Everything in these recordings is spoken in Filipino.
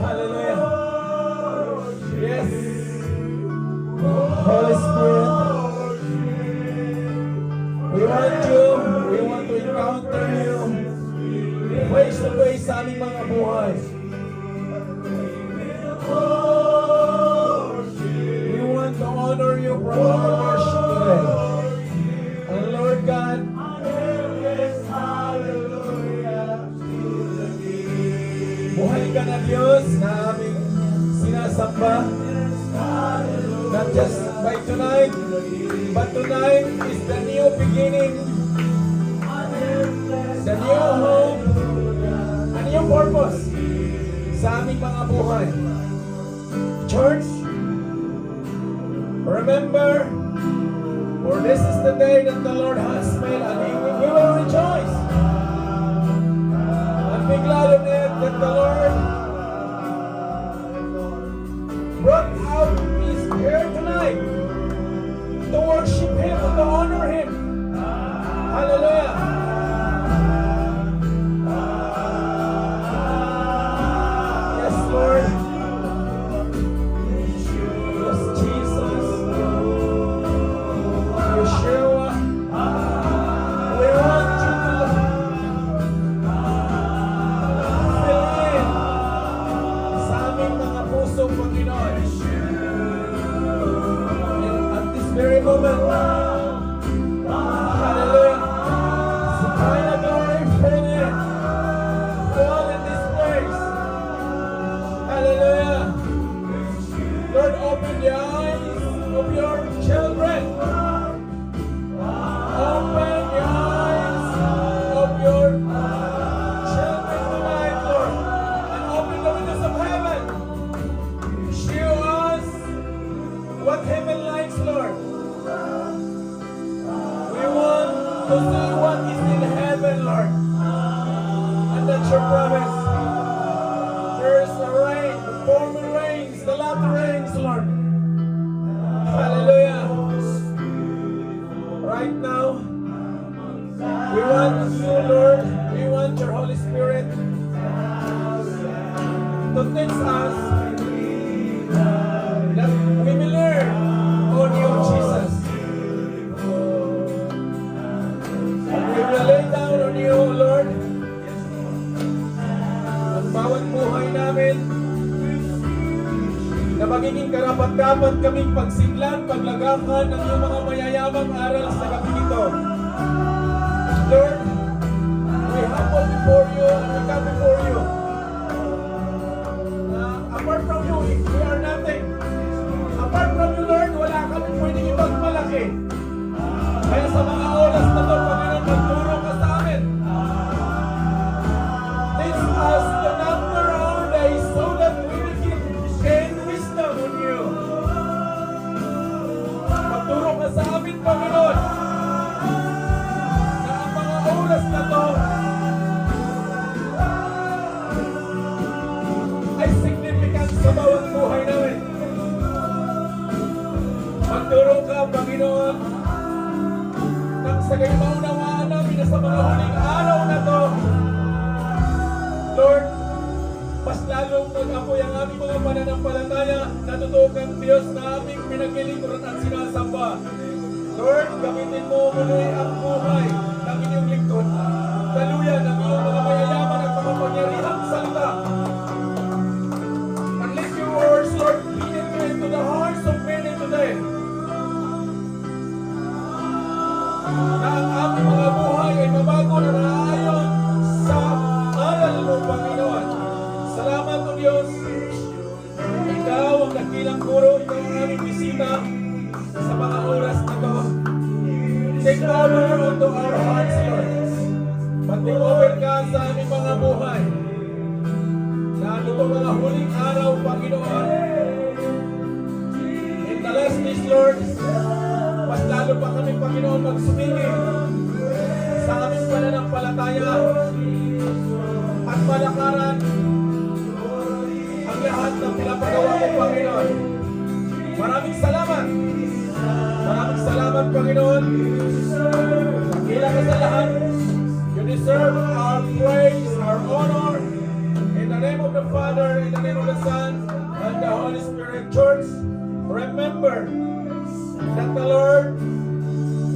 Hallelujah. Yes. Holy Spirit, we want you. We want to encounter you face to face sa aming mga buhay. We want to honor you from our worship today. And Lord God, buhay ka na Diyos na aming sinasamba. Not just by tonight, but tonight is the new beginning, the new hope, a new purpose sa aming mga buhay. Church, remember, for this is the day that the Lord has made, and we will rejoice and be glad in it that the Lord brought out His here tonight to worship Him and to honor Him. Hallelujah. Yes, Lord. Yes, Jesus. Yeshua. We want you to fill in sa aming mga puso, Panginoon. At this very moment, hallelujah, Shekinah glory, fill in. Fall in this place. Hallelujah. Lord, open the eyes of your children. Open the eyes of your children tonight, Lord. And open the windows of heaven. Show us what heaven likes, Lord. We want to see what is in heaven, Lord. And that's your promise. There is a rain, the former rains, the latter rains, Lord. Hallelujah. Right now, we want you, Lord. We want your Holy Spirit to teach us that we will learn on you, Jesus. And we will lay down on you, Lord. Ang bawat buhay namin na magiging karapat-dapat kaming pagsiglan, paglagakan ng iyong mga mayayamang aral sa gabi ito. Lord, we humble before you and we come before you. Apart from you, we are nothing. Apart from you, Lord, wala kami pwedeng ipagmalaki. Kaya sa mga oras na ito, Panginoon, magturo ka sa amin. Teach us to number our days so that we will gain wisdom on you. Magturo ka sa amin, Panginoon, na ang mga oras na ito ay significant sa bawat buhay namin. Magturo ka, Panginoon, nang sa gayon maunawaan namin na sa mga huling araw na ito, Lord, mas lalong mag-apoy ang aming mga pananampalataya na totoo kang Diyos na aming pinaglilingkuran at sinasamba. Lord, gamitin mo muli ang buhay ng inyong lingkod. Daluyan ang iyong mga mayayaman at makapangyarihang salita. And let your words, Lord, penetrate into the hearts of many today. Na ang aming mga buhay ay mabago na naayon sa aral mo, Panginoon. Salamat, O Diyos. Ikaw ang dakilang guro, ikaw ang aming bisita sa mga oras na ito. Take over unto our hearts, Lord. Pag-take over ka sa aming mga buhay. Na ano itong mga huling araw, Panginoon. In the last days, Lord, mas lalo pa kami, Panginoon, magsumingin sa aming pananampalataya at palakaran ang lahat ng pinapagawa mo, Panginoon. Maraming salamat. Maraming salamat, Panginoon. Dakila ka sa lahat. You deserve our praise, our honor. In the name of the Father, Father, in the name of the Son, and the Holy Spirit. Church, remember that the Lord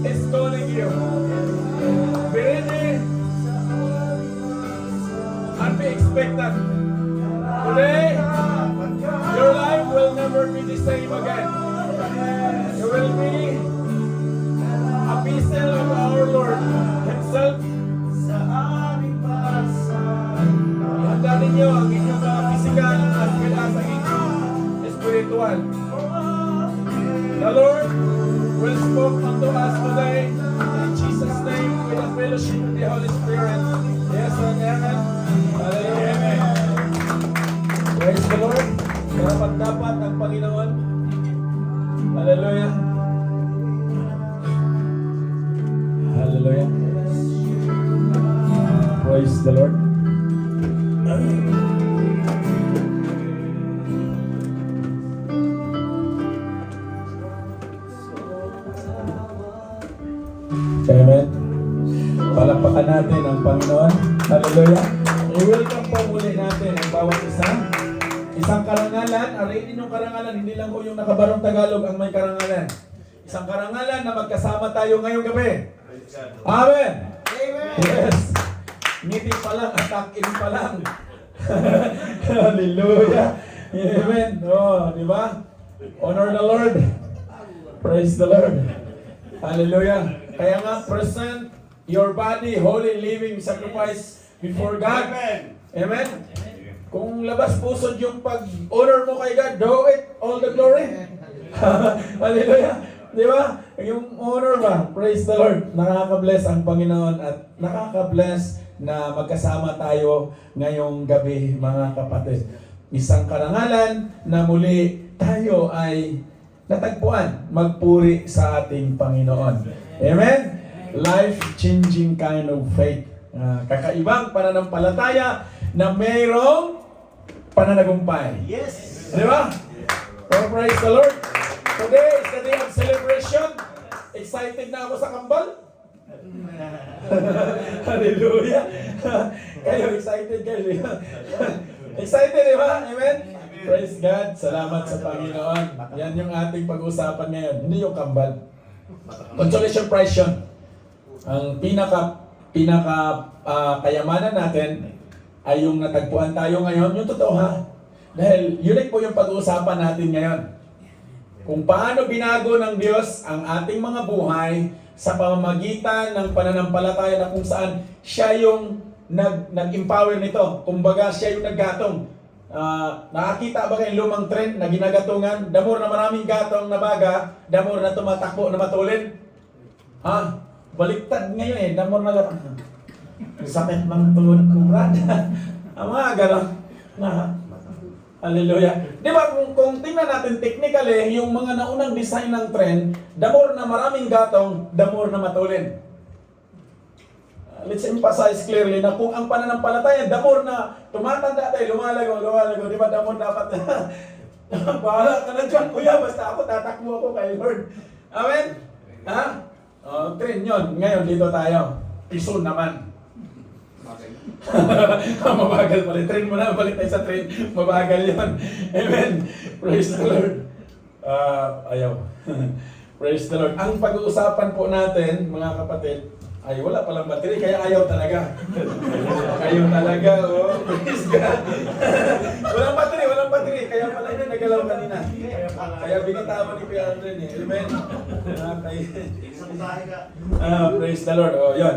is calling you. Be ready and be expectant. Today, your life will never be the same again. You will be a vessel of our Lord Himself. Ihanda ninyo ang inyong mga physical as well as ang inyong spiritual. The Lord will speak unto us today in Jesus' name with the fellowship of the Holy Spirit. Yes and amen. Hallelujah. Amen. Praise the Lord. Dapat ang Panginoon. Hallelujah. Hallelujah. Praise the Lord. Amen. Palakpakan natin ang Panginoon. Hallelujah. I-welcome po muli natin ang bawat isa. Isang karangalan, ariin yung karangalan, hindi lang po yung nakabarong Tagalog ang may karangalan. Isang karangalan na magkasama tayo ngayong gabi. Amen. Amen. Yes. Ngiti pa lang, attack-in pa lang. Hallelujah. Amen. Oh, di ba? Honor the Lord. Praise the Lord. Hallelujah. Kaya nga, present your body, holy living sacrifice before God. Amen. Amen. Kung labas pusod yung pag-honor mo kay God, do it, all the glory. Hallelujah. Di ba? Yung honor ba? Praise the Lord. Nakaka-bless ang Panginoon at nakaka-bless na magkasama tayo ngayong gabi, mga kapatid. Isang karangalan na muli tayo ay natagpuan, magpuri sa ating Panginoon. Amen? Life-changing kind of faith. Kakaibang pananampalataya na mayroong pananagumpay. Yes! Di ba? So praise the Lord. Today is the day of celebration. Excited na ako sa kambal. Hallelujah. Kayo, excited kayo. Excited, di ba? Amen? Praise God. Salamat sa Panginoon. Yan yung ating pag-usapan ngayon. Hindi yung kambal. Consolation prize yun. Ang kayamanan natin ay yung natagpuan tayo ngayon. Yung totoo ha. Dahil unique po yung pag-uusapan natin ngayon. Kung paano binago ng Diyos ang ating mga buhay sa pamamagitan ng pananampalataya na kung saan siya yung nag-empower nito. Kumbaga siya yung naggatong. Nakakita ba kayong lumang trend na ginagatungan? Damor na maraming gatong na baga, damor na tumatakbo na matulin. Ha? Baliktad ngayon eh, damor na gatong. Sakit ng tulon ko, Brad. Ang mga gano'n. Hallelujah. Di ba kung tingnan natin technically, yung mga naunang design ng trend, damor na maraming gatong, damor na matulin. Let's emphasize clearly na kung ang pananampalataya, damor na tumatanda tayo, lumalago, di ba damor dapat bahala ka na dyan, kuya, basta ako, tatakbo ako kay Lord. Amen? Ha? Trend yun. Ngayon, dito tayo. Piso naman. Mabagal pala. Trend mo na, balik tayo sa trend. Mabagal yun. Amen? Praise the Lord. Ayaw. Praise the Lord. Ang pag-uusapan po natin, mga kapatid, ay wala palang battery, kaya ayaw talaga. Ayaw talaga, oh. Praise God. Walang battery, kaya pala yun, nagalaw kanina. Kaya binitawan ni Kuya Andren eh. Amen? Praise the Lord. Oh, yun.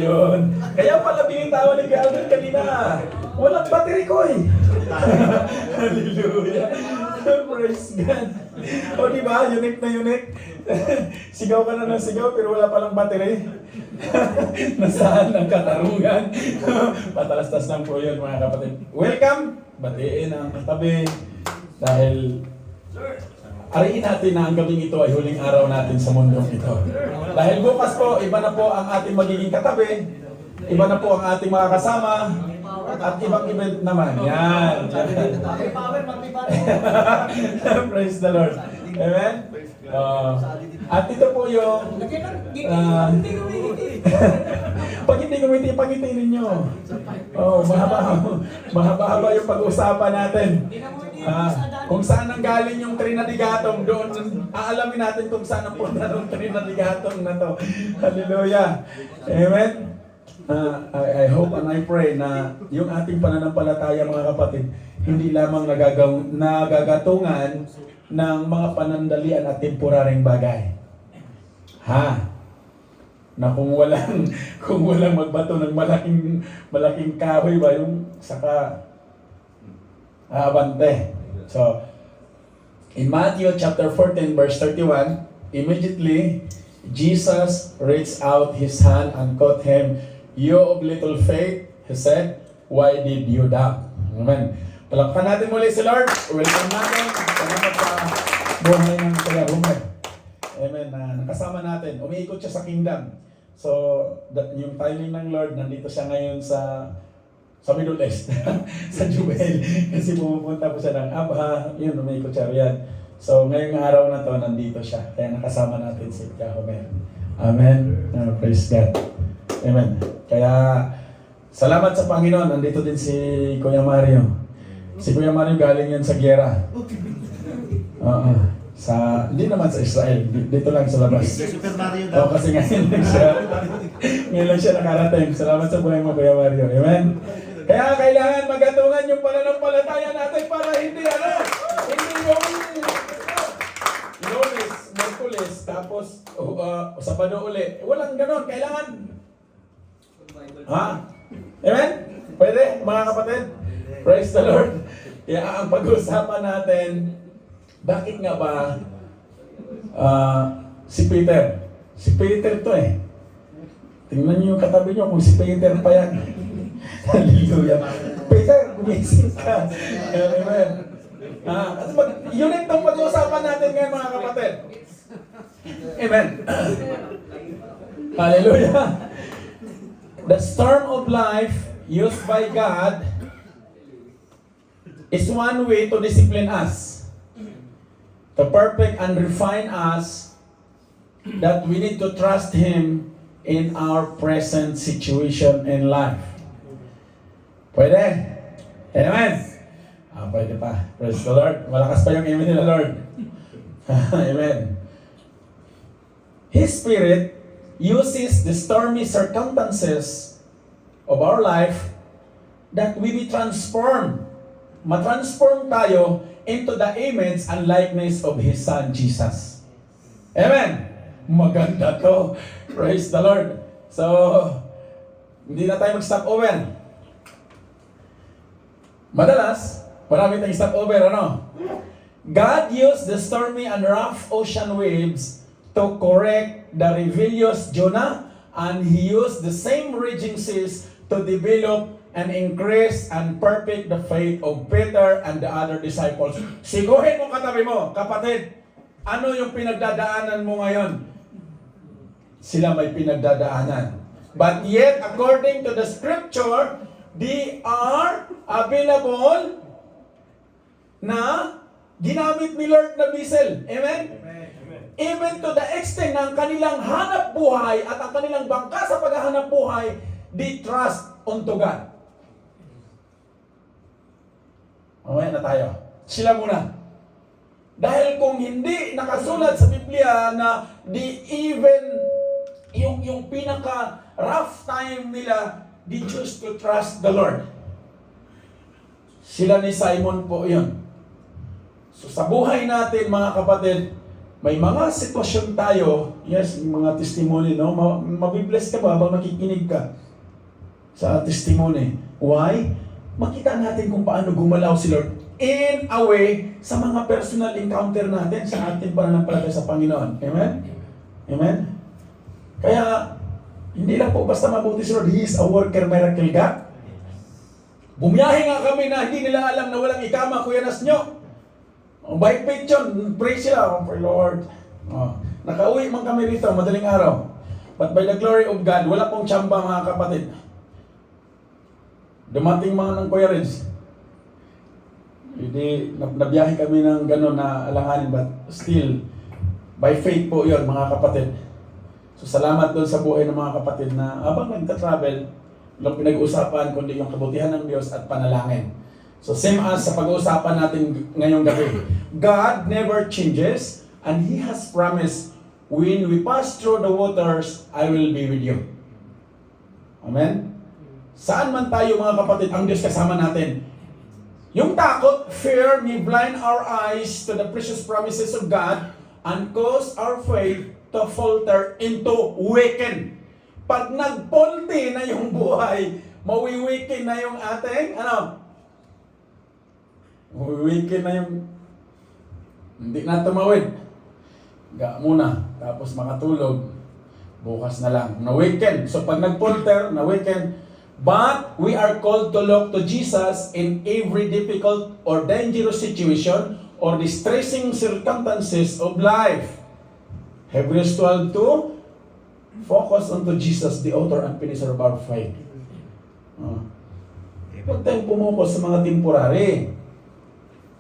Yun. Kaya pala binitawan ni Kuya Andren kanina. Walang battery ko eh. Hallelujah. Praise God. O diba, unique na unique. Sigaw ka na ng sigaw pero wala palang battery. Nasaan ang katarungan? Patalastas lang po yun, mga kapatid. Welcome! Batiin ang katabi. Dahil ariin natin na ang gabing ito ay huling araw natin sa mundong ito. Dahil bukas po, iba na po ang ating magiging katabi. Iba na po ang ating mga kasama. At ibang event naman. Yan. Praise the Lord. Amen? At ito po yung pag hindi kumiti, pangiti ninyo. Mahaba yung pag-usapan natin. Kung saan ang galing yung Trinadigatong, doon aalamin natin kung saan ang punta ng Trinadigatong na to. Hallelujah. Amen. I hope and I pray na yung ating pananampalataya, mga kapatid, hindi lamang nagagatungan ng mga panandalian at temporaring bagay. Na kung walang magbato ng malaking kahoy ba yung saka abante. So in Matthew chapter 14 verse 31, immediately Jesus reached out his hand and caught him. "You of little faith," he said, "why did you doubt?" Amen. Palakpakan natin muli si Lord. Welcome natin. Salamat sa buhay ng Kuya Homer. Amen. Nakasama natin. Umiikot siya sa kingdom. So, yung timing ng Lord, nandito siya ngayon sa Middle East. Sa Jubel. Kasi pumupunta po siya ng Abha. Yun, umiikot siya riyan. So, ngayong araw na to, nandito siya. Kaya nakasama natin si Kuya Homer. Amen. Praise God. Amen. Kaya, salamat sa Panginoon. Nandito din si Kuya Mario. Si Kuya Mario galing yan sa Gera. Hindi naman sa Israel. Dito lang sa labas. Super Mario daw. Kasi ngayon lang siya nakarating. Salamat sa buhay mo, Kuya Mario. Amen. Kaya kailangan magatungan yung pananampalataya natin para hindi yung Lunes, Merkulis, tapos Sabado uli. Walang ganon. Kailangan. Amen? Pwede, mga kapatid? Praise the Lord. Kaya ang pag-uusapan natin, bakit nga ba si Peter? Si Peter to eh. Tingnan niyo yung katabi niyo kung si Peter pa yan. Hallelujah. Peter, gumising ka. Amen. Yun itong pag-uusapan natin ngayon, mga kapatid. Amen. Hallelujah. The storm of life used by God is one way to discipline us, to perfect and refine us, that we need to trust Him in our present situation in life. Pwede? Amen? Pwede pa. Praise the Lord. Malakas pa yung amen nila, Lord. Amen. His Spirit uses the stormy circumstances of our life that we be transformed. Matransform tayo into the image and likeness of His Son, Jesus. Amen. Maganda to. Praise the Lord. So, hindi na tayo mag-stop over. Madalas, marami tayong stop over, God used the stormy and rough ocean waves to correct the rebellious Jonah, and He used the same raging seas to develop and increase and perfect the faith of Peter and the other disciples. Siguhin mo katabi mo, kapatid, ano yung pinagdadaanan mo ngayon? Sila may pinagdadaanan. But yet, according to the scripture, they are available na ginamit ni Lord na vessel. Amen? Even to the extent ng kanilang hanap buhay at ang kanilang bangka sa paghahanap buhay, they trust unto God. Mamaya na tayo. Sila muna. Dahil kung hindi nakasulat sa Biblia na yung pinaka rough time nila, they choose to trust the Lord. Sila ni Simon po yun. So sa buhay natin, mga kapatid, may mga sitwasyon tayo, yes, mga testimony, mabibless ka ba habang nakikinig ka sa testimony? Why? Makita natin kung paano gumalaw si Lord in a way sa mga personal encounter natin sa ating pananampalataya sa Panginoon. Amen? Amen? Kaya, hindi lang po basta mabuti si Lord, He is a worker miracle God. Bumiyahe nga kami na hindi nila alam na walang ikama, Kuya Nasnyo. By faith yun, praise sila, pray Lord. Nakauwi man kami rito, madaling araw. But by the glory of God, wala pong tsamba, mga kapatid. Dumating mga ng Kuya Reds. Hindi, nabiyahe kami ng gano'n na alanganin, but still, By faith po yun, mga kapatid. So salamat doon sa buhay ng mga kapatid na habang nagta-travel, walang pinag-uusapan kundi yung kabutihan ng Diyos at panalangin. So same as sa pag-uusapan natin ngayong gabi. God never changes and He has promised, when we pass through the waters, I will be with you. Amen? Saan man tayo mga kapatid, ang Diyos kasama natin. Yung takot, fear, may blind our eyes to the precious promises of God and cause our faith to falter into weaken. Pag nagpolti na yung buhay, mawiwikin na yung ating, mawiwikin na yung, hindi na tumawid. Ga muna, tapos makatulog, bukas na lang. Na-weekend. So pag nag-polter, na-weekend. But we are called to look to Jesus in every difficult or dangerous situation or distressing circumstances of life. Hebrews 12:2, focus onto Jesus, the author and finisher of our faith. Huwag tayong pumukos sa mga temporary.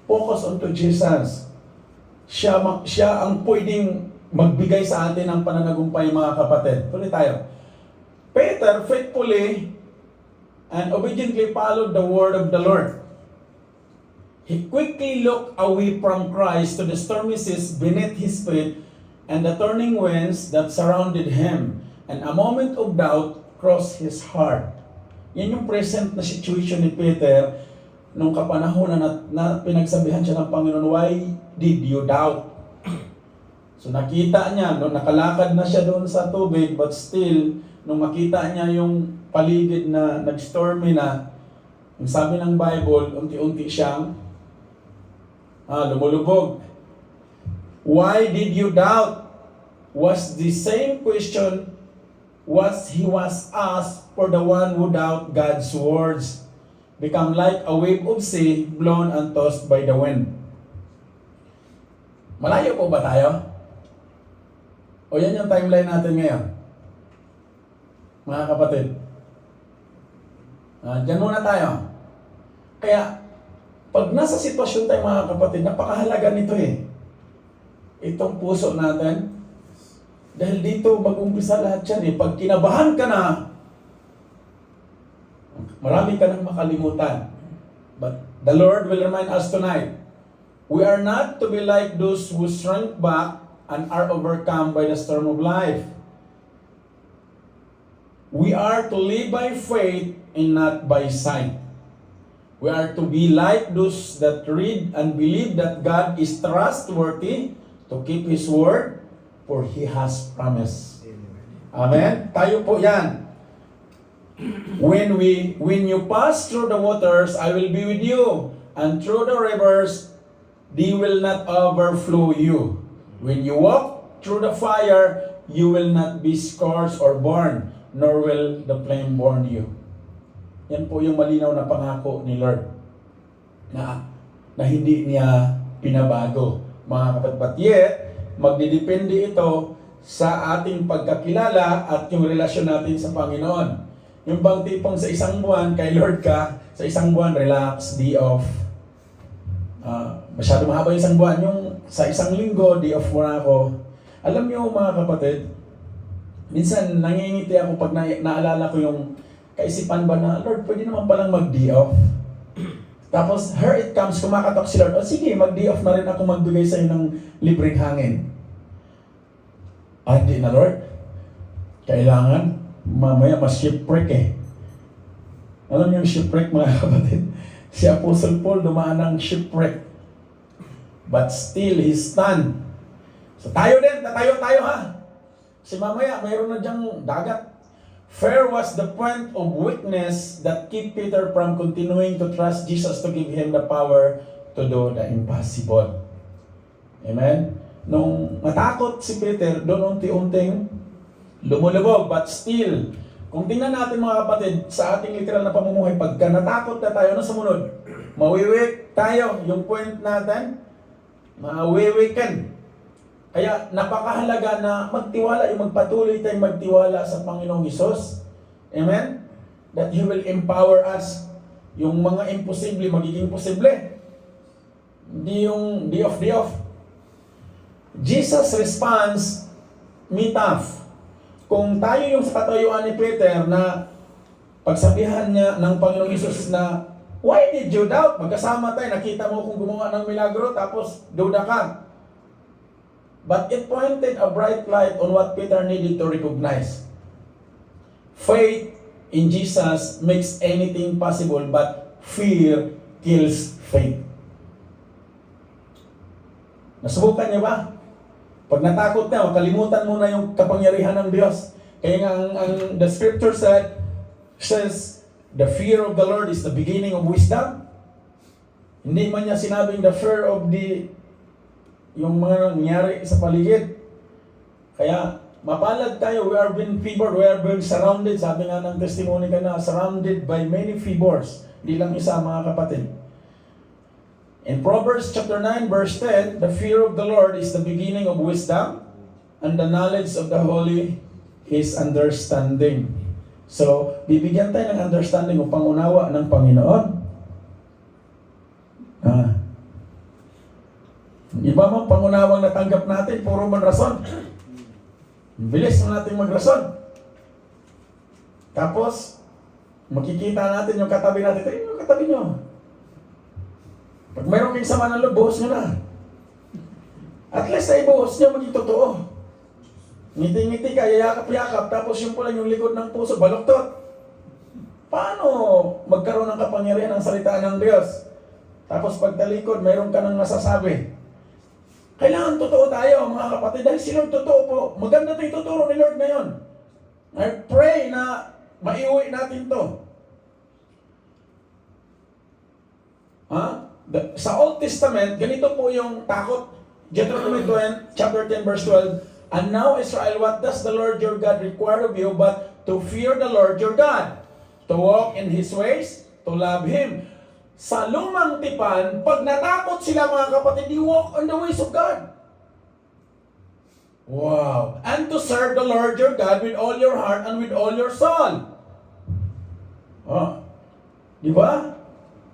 Focus onto Jesus. Siya ang pwedeng magbigay sa atin ng pananagumpay, mga kapatid. Tuloy tayo. Peter faithfully and obediently followed the word of the Lord. He quickly looked away from Christ to the stormy seas beneath his feet and the turning winds that surrounded him. And a moment of doubt crossed his heart. Yan yung present na situation ni Peter nung kapanahon na pinagsabihan siya ng Panginoon, why did you doubt? So nakita niya, no, nakalakad na siya doon sa tubig, but still, nung makita niya yung paligid na nag-stormy na, yung sabi ng Bible, unti-unti siyang lumulubog. Why did you doubt? Was the same question he was asked for the one who doubt God's words, become like a wave of sea blown and tossed by the wind. Malayo po ba tayo? O yan yung timeline natin ngayon, mga kapatid. Diyan muna tayo. Kaya, pag nasa sitwasyon tayo mga kapatid, napakahalaga nito itong puso natin. Dahil dito mag-umpisa lahat yan Pag kinabahan ka na, marami ka nang makalimutan. But the Lord will remind us tonight, we are not to be like those who shrink back and are overcome by the storm of life. We are to live by faith and not by sight. We are to be like those that read and believe that God is trustworthy to keep His word, for He has promised. Amen? Tayo po yan. When you pass through the waters, I will be with you, and through the rivers, they will not overflow you. When you walk through the fire, you will not be scorched or burned, nor will the flame burn you. Yan po yung malinaw na pangako ni Lord na hindi niya pinabago. Mga kapatid, but yet, magdidepende ito sa ating pagkakilala at yung relasyon natin sa Panginoon. Yung bang tipong sa isang buwan, kay Lord ka, sa isang buwan, relax, day off. Masyado mahaba yung isang buwan. Yung sa isang linggo, day off muna ako. Alam niyo mga kapatid, minsan nangingiti ako pag naalala ko yung kaisipan ba na, Lord, pwede naman palang mag-day off. Tapos, here it comes, kumakatok si Lord, sige, mag-day off na rin ako magbigay sa iyo ng libreng hangin. Hindi na, Lord. Kailangan, mamaya mas shipwreck Alam niyo yung shipwreck, mga kapatid? Si Apostle Paul dumaan ng shipwreck. But still, he stand. So tayo din, tatayo tayo Si mamaya, mayroon na dyang dagat. Fear was the point of weakness that kept Peter from continuing to trust Jesus to give him the power to do the impossible. Amen? Nung natakot si Peter, doon unti-unting lumulubog, but still, kung tingnan natin mga kapatid, sa ating literal na pamumuhay, pagka natakot na tayo, ano sumunod? Mawiwik tayo, yung point natin, mawiwikan. Kaya napakahalaga na magtiwala, yung magpatuloy tayong magtiwala sa Panginoong Hesus. Amen? That He will empower us. Yung mga imposible, magiging posible. Hindi yung day off. Jesus responds, me tough. Kung tayo yung sa katayuan ni Peter na pagsabihan niya ng Panginoong Hesus na, why did you doubt? Magkasama tayo, nakita mo kung gumawa ng milagro, tapos duda ka. But it pointed a bright light on what Peter needed to recognize. Faith in Jesus makes anything possible, but fear kills faith. Nasubukan niya ba? Pag natakot na, makalimutan mo na yung kapangyarihan ng Diyos. Kaya nga the scripture says, the fear of the Lord is the beginning of wisdom. Hindi man niya sinabing the fear of yung mga nangyari sa paligid. Kaya mapalad tayo, we are being favored, we are being surrounded. Sabi nga ng testimony ka na, surrounded by many favors. Hindi lang isa, mga kapatid. In Proverbs chapter 9 verse 10, the fear of the Lord is the beginning of wisdom, and the knowledge of the holy is understanding. So, bibigyan tayo ng understanding o pangunawa ng Panginoon. Iba mang pangunawang natanggap natin, puro man rason. Bilis mo natin magrason. Tapos, makikita natin yung katabi natin. Ito yung katabi nyo. Pag mayroong kayong sama ng loob, buhos nyo na. At least ay buhos nyo, maging totoo. Ngiti-ngiti ka, yakap-yakap, tapos yung pula yung likod ng puso, baluktot. Paano magkaroon ng kapangyarihan ng salita ng Diyos? Tapos pagtalikod, mayroon ka nang nasasabi. Kailangan totoo tayo, mga kapatid, dahil si Lord totoo po. Maganda ito ituturo ni Lord ngayon. I pray na maiuwi natin to. Sa Old Testament, ganito po yung takot. Deuteronomy 20, chapter 10, verse 12. And now, Israel, what does the Lord your God require of you but to fear the Lord your God, to walk in His ways, to love Him. Sa lumang tipan, pag natakot sila, mga kapatid, you walk on the ways of God. Wow. And to serve the Lord your God with all your heart and with all your soul. Di ba?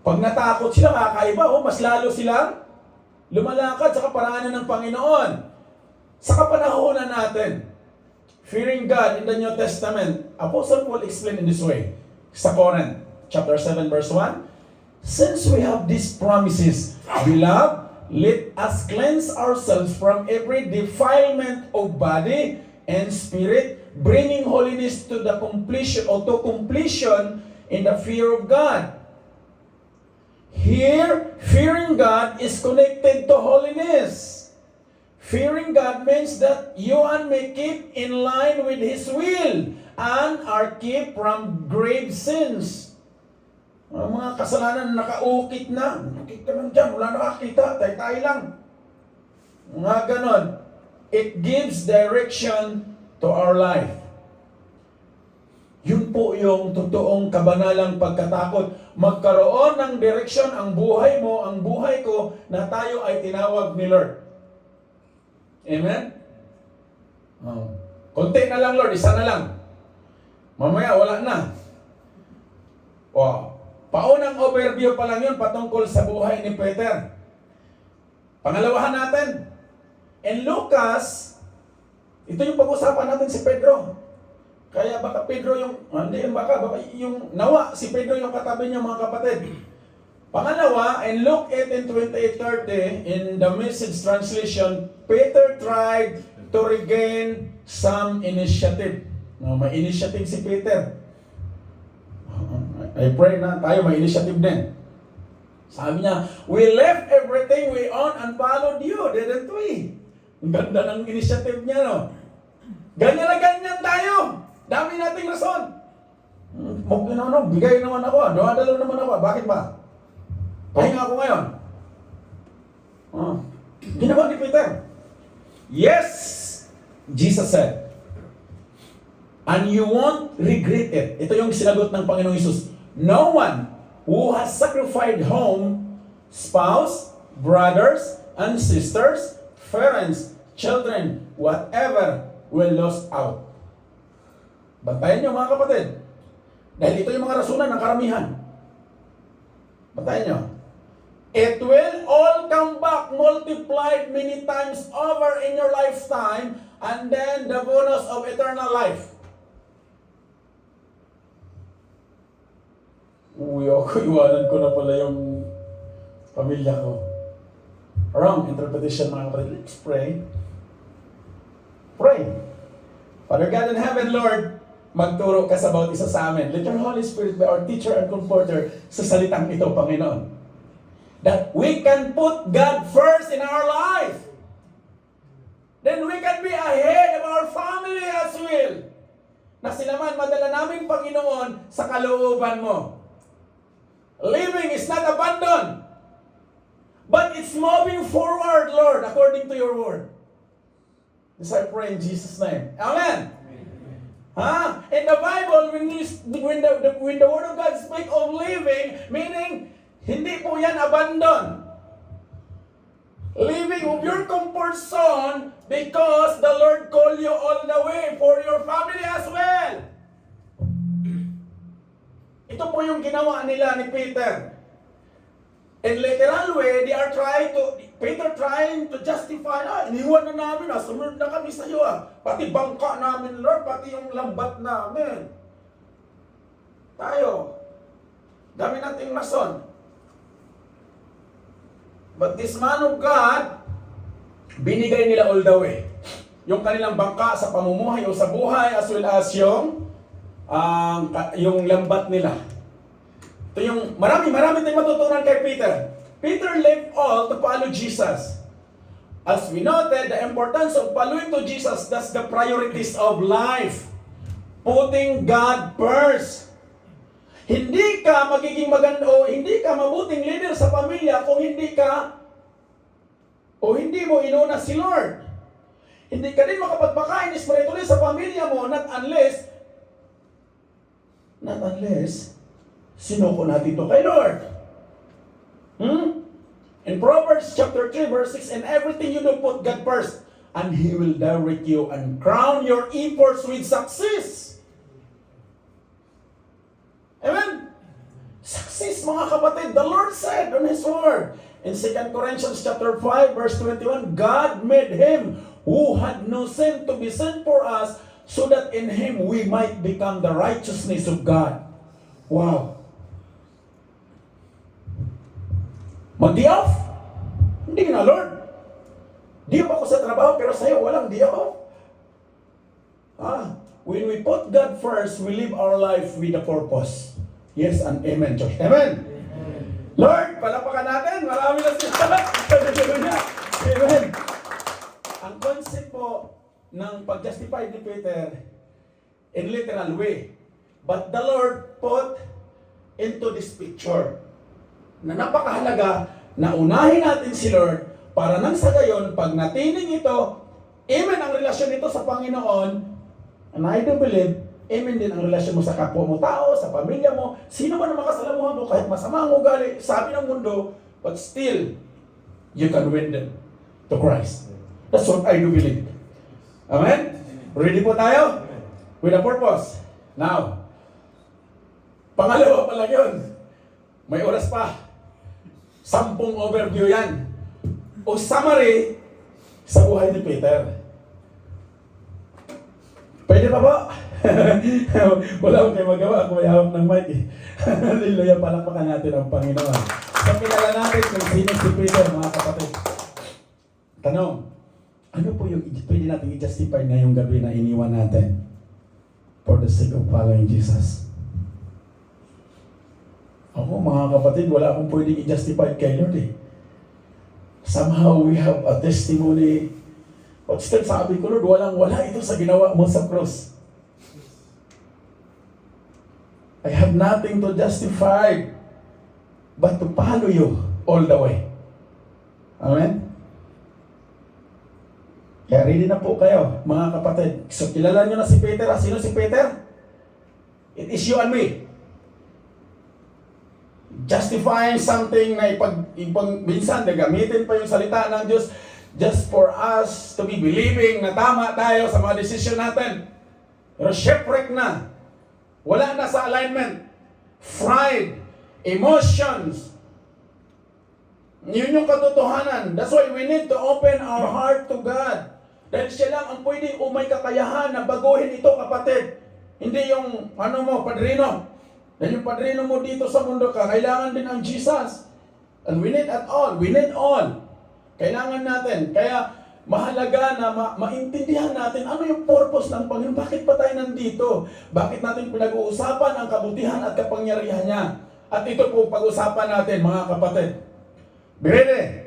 Pag natakot sila, kakaiba, mas lalo silang lumalakad sa kaparaanan ng Panginoon. Sa kapanahonan natin, fearing God in the New Testament, Apostle Paul explained in this way, sa Corinth, chapter 7, verse 1, since we have these promises, beloved, let us cleanse ourselves from every defilement of body and spirit, bringing holiness to the completion or to completion in the fear of God. Here, fearing God is connected to holiness. Fearing God means that you and me keep in line with His will and are kept from grave sins. Mga kasalanan na nakaukit na. Nakita lang dyan, wala nakakita, tay-tay lang. Mga ganon. It gives direction to our life. Yun po yung totoong kabanalang pagkatakot. Magkaroon ng direksyon ang buhay mo, ang buhay ko, na tayo ay tinawag ni Lord. Amen? Konti na lang, Lord, isa na lang. Mamaya, wala na. Paunang overview pa lang yun patungkol sa buhay ni Peter. Pangalawahan natin, in Lucas, ito yung pag-usapan natin si Pedro. Kaya baka Pedro baka yung nawa, si Pedro yung katabi niya, mga kapatid. Pangalawa, in Luke 18:28-30, in the Message translation, Peter tried to regain some initiative. May initiative si Peter. I pray na tayo may initiative din. Sabi niya, we left everything we own and followed you, didn't we? Ang ganda ng initiative niya, no? Ganyan na ganyan tayo. Dami nating rason. Bigay naman ako. Dumadalo naman ako. Bakit ba? Pahinga ako ngayon. Ginawa ni Peter. Yes, Jesus said. And you won't regret it. Ito yung sinagot ng Panginoong Hesus. No one who has sacrificed home, spouse, brothers, and sisters, parents, children, whatever, will lose out. Bantayan nyo, mga kapatid. Dahil ito yung mga rasunan ng karamihan. Bantayan nyo. It will all come back multiplied many times over in your lifetime, and then the bonus of eternal life. Uy, ako, iwanan ko na pala yung pamilya ko. Wrong interpretation, mga kapatid. Let's pray. Pray. Father God in heaven, Lord, magturo ka sa bawat isa sa amin. Let your Holy Spirit be our teacher and comforter sa salitang ito, Panginoon. That we can put God first in our life. Then we can be ahead of our family as well. Na sila man madala namin, Panginoon, sa kalooban mo. Living is not abandoned, but it's moving forward, Lord, according to your word. This I pray in Jesus' name. Amen. In the Bible, when the word of God speaks of living, meaning hindi po yan abandon. Living of your comfort zone because the Lord called you all the way for your family as well. Ito po yung ginawa nila ni Peter. In literal way, Peter trying to justify, iniwan na namin, sumunod na kami sa iyo, pati bangka namin, Lord, pati yung lambat namin. Tayo, dami nating nason. But this man of God, binigay nila all the way. Yung kanilang bangka sa pamumuhay o sa buhay as well as yung lambat nila. Ito yung marami tayong matutunan kay Peter. Peter left all to follow Jesus. As we noted, the importance of following to Jesus, that's the priorities of life. Putting God first. Hindi ka magiging maganda o hindi ka mabuting leader sa pamilya kung hindi mo inuna si Lord. Hindi ka din makapagpakain spiritually sa pamilya mo not unless sinuko natin ito kay Lord. In Proverbs chapter 3 verse 6, in everything you do put God first, and He will direct you and crown your efforts with success. Amen? Success, mga kapatid. The Lord said on His Word, in 2 Corinthians chapter 5, verse 21, God made Him who had no sin to be sin for us, so that in Him we might become the righteousness of God. Wow. Mag-day off? Hindi na, Lord. Di ako sa trabaho, pero sa'yo walang day off. When we put God first, we live our life with a purpose. Yes and amen, church. Amen. Lord, palapakan natin. Marami na sila. Amen. Ang concept po ng pag-justify ni Peter in literal way. But the Lord put into this picture na napakahalaga na unahin natin si Lord para nang sa gayon, pag natining ito, amen ang relasyon nito sa Panginoon, and I do believe, amen din ang relasyon mo sa kapwa mo tao, sa pamilya mo, sino man ang makasalamuhan mo, kahit masama ang ugali, sabi ng mundo, but still, you can win them to Christ. That's what I do believe. Amen? Ready po tayo? With a purpose. Now, pangalawa pa lang yun. May oras pa. 10 overview yan. O summary sa buhay ni Peter. Pwede pa po? Wala akong kayo magawa kung may hawak ng mic eh. Hallelujah, palakpakan natin ang Panginoon. So, kilala natin kung sino si Peter, mga kapatid. Tanong, ano po yung pwede natin i-justify ngayong gabi na iniwan natin for the sake of following Jesus? Ako, mga kapatid, wala akong pwedeng i-justify kay Lord eh. Somehow we have a testimony. But still, sabi ko, Lord, walang-wala ito sa ginawa mo sa cross. I have nothing to justify but to follow you all the way. Amen? Kaya ready na po kayo, mga kapatid. So, kilala nyo na si Peter. Sino si Peter? It is you and me. Justifying something na minsan gamitin pa yung salita ng Diyos just for us to be believing na tama tayo sa mga decision natin. Pero shipwreck na. Wala na sa alignment. Pride, emotions, Yun yung katotohanan. That's why we need to open our heart to God. Dahil siya lang ang pwedeng may kakayahan na baguhin ito, kapatid. Hindi yung, padrino. Dahil yung padrino mo dito sa mundo ka, kailangan din ang Jesus. And we need at all. We need all. Kailangan natin. Kaya, mahalaga na maintindihan natin ano yung purpose ng Panginoon. Bakit pa tayo nandito? Bakit natin pinag-uusapan ang kabutihan at kapangyarihan niya? At ito po pag-usapan natin, mga kapatid. Be ready.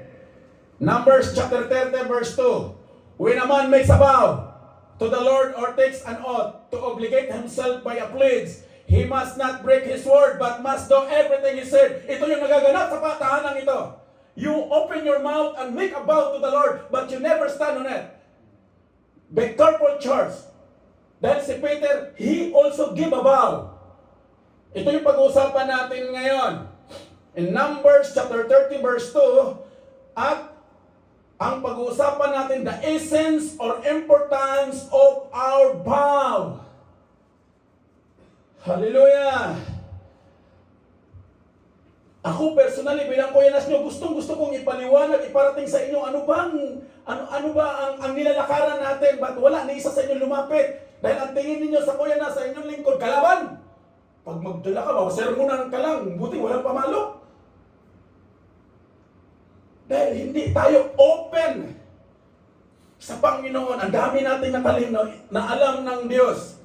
Numbers chapter 30 verse 2. When a man makes a vow to the Lord or takes an oath to obligate himself by a pledge, he must not break his word but must do everything he said. Ito yung nagaganap sa patahanan ito. You open your mouth and make a vow to the Lord but you never stand on it. Be careful, church. Dahil si Peter, he also give a vow. Ito yung pag-uusapan natin ngayon. In Numbers chapter 30 verse 2, at ang pag-uusapan natin, the essence or importance of our vow. Hallelujah! Ako personally, bilang Kuya Nas nyo, gustong-gusto kong ipaliwanag, iparating sa inyo, ano ba ang nilalakaran natin? Ba't wala ni isa sa inyo lumapit? Dahil ang tingin ninyo sa Kuya Nas, sa inyong lingkod, kalaban! Pag magdala ka, sermonan ka lang, buti walang pamalo. Dahil hindi tayo open sa Panginoon. Ang dami natin nakalinaw na alam ng Diyos.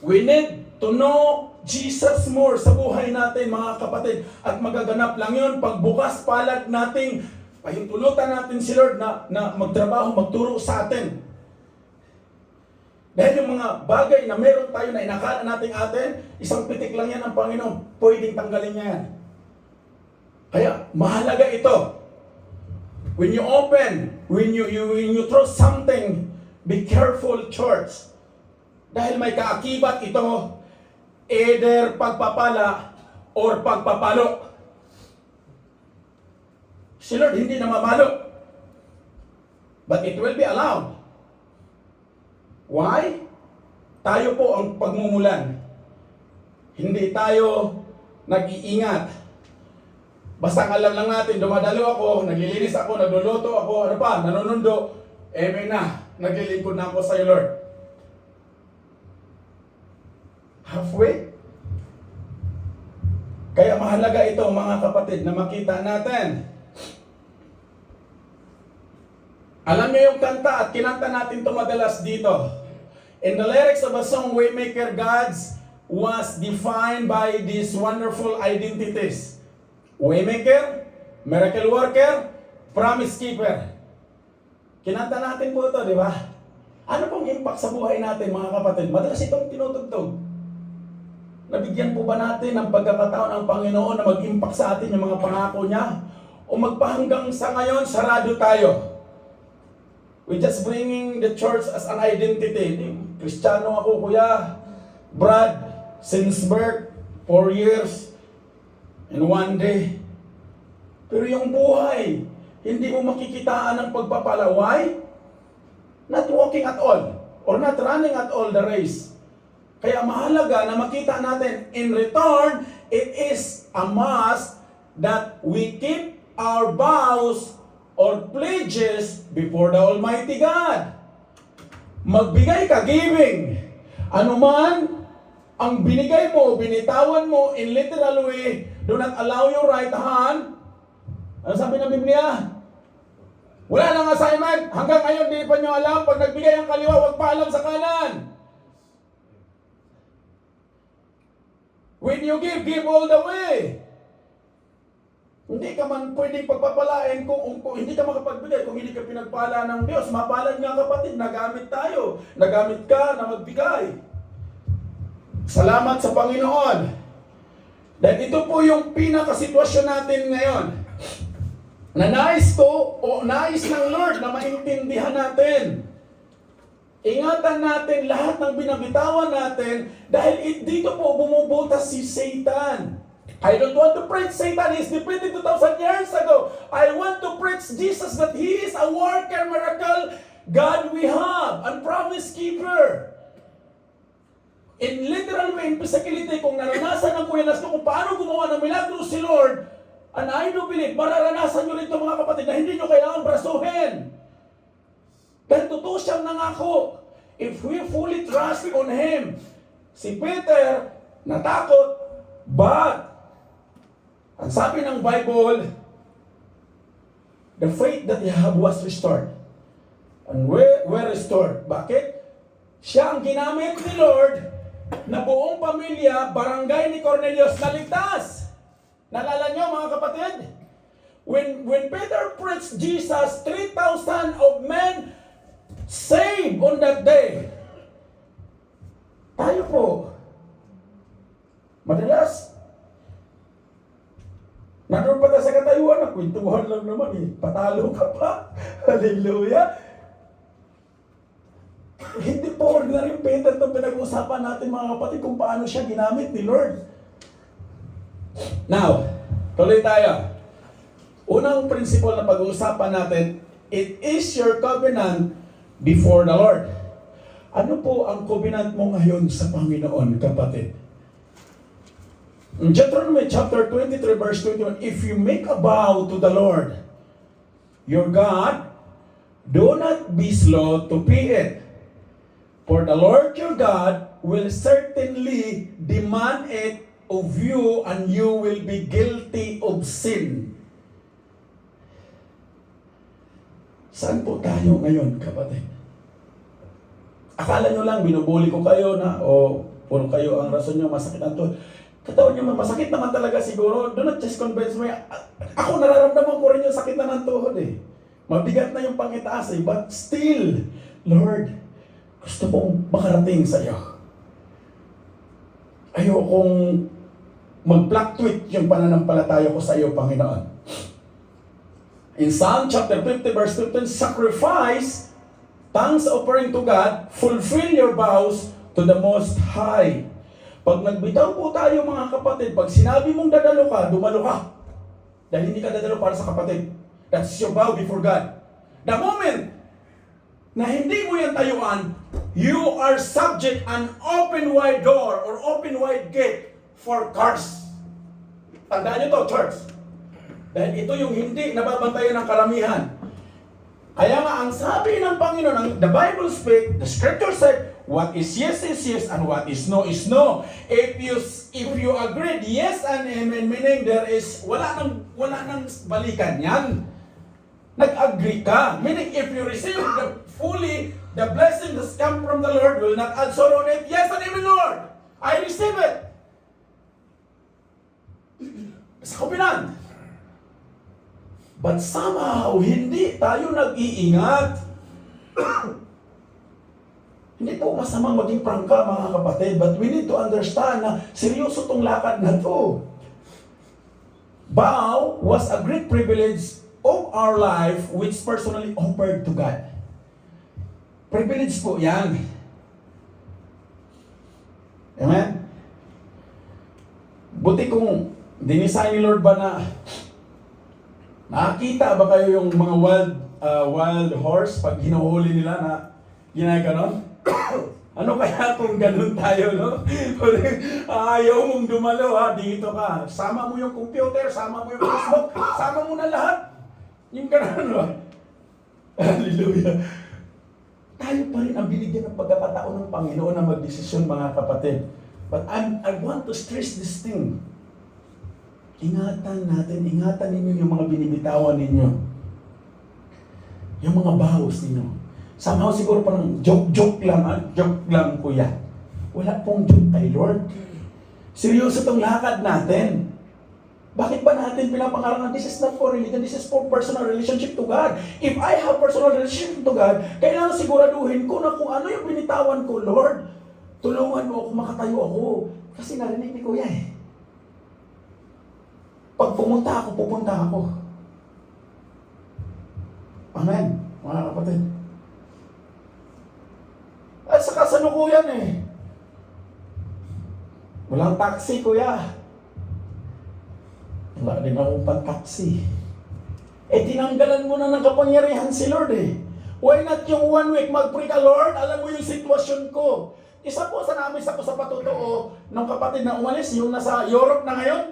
We need to know Jesus more sa buhay natin, mga kapatid. At magaganap lang yun pagbukas palad nating pahintulutan natin si Lord na magtrabaho, magturo sa atin. Dahil yung mga bagay na meron tayo na inakala natin atin, isang pitik lang yan ang Panginoon, pwedeng tanggalin niya yan. Kaya, mahalaga ito. When you open, when you throw something, be careful, church. Dahil may kaakibat ito, either pagpapala or pagpapalo. Si Lord hindi na mamalo. But it will be allowed. Why? Tayo po ang pagmumulan. Hindi tayo nag-iingat. Basta alam lang natin, dumadalo ako, naglilinis ako, nagluluto ako, nanunundo, may na, naglilingkod na ako sa iyo, Lord. Halfway? Kaya mahalaga ito, mga kapatid, na makita natin. Alam niyo yung kanta at kinanta natin ito madalas dito. In the lyrics of a song, Waymaker Gods was defined by these wonderful identities. Waymaker, Miracle Worker, Promise Keeper. Kinanta natin po ito, di ba? Ano pong impact sa buhay natin, mga kapatid? Madalas itong tinutugtog. Nabigyan po ba natin ng pagkakataon ng Panginoon na mag-impact sa atin yung mga pangako niya? O magpahanggang sa ngayon, sarado tayo? We're just bringing the church as an identity. Kristiyano ako, Kuya Brad, since birth, 4 years, and 1 day. Pero yung buhay, hindi mo makikitaan ng pagpapala. Why? Not walking at all, or not running at all the race. Kaya mahalaga na makita natin, in return, it is a must that we keep our vows or pledges before the Almighty God. Magbigay ka, giving. Ano man ang binigay mo, binitawan mo in literal way, do not allow your right hand. Ano sabi ng Biblia? Wala nang assignment. Hanggang ngayon, di pa nyo alam. Pag nagbigay ang kaliwa, huwag pa alam sa kanan. When you give all the way. Hindi ka man pwedeng pagpapalain kung hindi ka makapagbigay, kung hindi ka pinagpala ng Diyos. Mapalad nga, kapatid, nagamit tayo. Nagamit ka na magbigay. Salamat sa Panginoon. Dahil ito po yung pinakasitwasyon natin ngayon. Na nais ko o nais ng Lord na maintindihan natin. Ingatan natin lahat ng binabitawan natin dahil dito po bumubutas si Satan. I don't want to preach Satan. He's defeated 2,000 years ago. I want to preach Jesus, that He is a worker, miracle God we have, and promise keeper. In literal way, in physicality, kung naranasan ng Kuya Nas kung paano gumawa ng milagro si Lord, And I do believe, mararanasan nyo rito mga kapatid na hindi nyo kailangan brasuhin. Dahil totoo siyang nangako. If we fully trust on Him, si Peter natakot, but ang sabi ng Bible, the faith that he had was restored. And were restored. Bakit? Siya ang ginamit ni Lord na buong pamilya, barangay ni Cornelius, naligtas. Nalala niyo mga kapatid? When Peter preached Jesus, 3,000 of men saved on that day. Tayo po, madalas, nandun pa tayo sa katayuan, nakwentuhan lang naman eh. Patalo ka pa. Hallelujah. Hindi po ordinary Peter itong pinag-uusapan natin mga kapatid kung paano siya ginamit ni Lord. Now, tuloy tayo. Unang principle na pag-uusapan natin, it is your covenant before the Lord. Ano po ang covenant mo ngayon sa Panginoon, kapatid? In Deuteronomy chapter 23 verse 21, if you make a vow to the Lord, your God, do not be slow to pay it. For the Lord your God will certainly demand it of you, and you will be guilty of sin. Saan po tayo ngayon, kapatid? Akala nyo lang, binubuli ko kayo na, puro kayo ang rason nyo, masakit ang to. Katawan nyo, masakit naman talaga siguro. Do not just convince me. Ako nararamdaman ko rin yung sakit na ng tuhod eh. Mabigat na yung pangitaas eh. But still, Lord, gusto kong makarating sa iyo. Ayokong mag-fluctuate yung pananampalataya ko sa iyo, Panginoon. In Psalm chapter 50 verse 15, sacrifice, thanks offering to God, fulfill your vows to the Most High. Pag nagbitaw po tayo mga kapatid, pag sinabi mong dadalo ka, dumalo ka. Dahil hindi ka dadalo para sa kapatid. That's your vow before God. The moment na hindi mo yan tayuan, you are subject an open wide door or open wide gate for curse. Tandaan nyo to, church. Dahil ito yung hindi nababantayan ng karamihan. Kaya nga, ang sabi ng Panginoon, the Bible speak, the Scripture said, what is yes, and what is no, is no. If you agreed yes and amen, meaning there is, wala nang balikan yan. Nag-agree ka. Meaning, if you receive the blessing that come from the Lord, will not add sorrow on it. Yes and amen, Lord. I receive it. Sa kapinan. But somehow, hindi tayo nag-iingat. Hindi po masamang maging prangka, mga kapatid, but we need to understand na seryoso tong lakad na to. Vow was a great privilege of our life which personally offered to God. Privilege po yan. Amen? Buti kung dinisign ni Lord ba na nakakita ba kayo yung mga wild horse pag hinuhuli nila na ginaganon? Ano kaya kung ganun tayo, no? Ayaw mong dumalo, ha? Dito ka. Sama mo yung computer, sama mo yung Facebook, sama mo na lahat. Yung ganun, no? Hallelujah. Tayo pa rin ang binigyan ng pagkakataon ng Panginoon na magdesisyon, mga kapatid. But I want to stress this thing. Ingatan ninyo yung mga binibitawan ninyo. Yung mga vows ninyo. Somehow siguro parang joke lang kuya. Wala pong joke kay Lord. Seryoso tong lakad natin. Bakit ba natin pinapangarangan? This is not for religion, this is for personal relationship to God. If I have personal relationship to God, kailangan siguraduhin ko na kung ano yung binitawan ko, Lord, tulungan mo ako, makatayo ako. Kasi narinig ni kuya eh. Pag pupunta ako. Amen, mga kapatid. At sa kasalukuyan eh. Walang taxi, kuya. Wala din akong pan-taxi. Tinanggalan mo na ng kapangyarihan si Lord eh. Why not yung 1 week mag-pray ka, Lord? Alam mo yung sitwasyon ko. Isa po sa namin sa patotoo ng kapatid na umalis, yung nasa Europe na ngayon.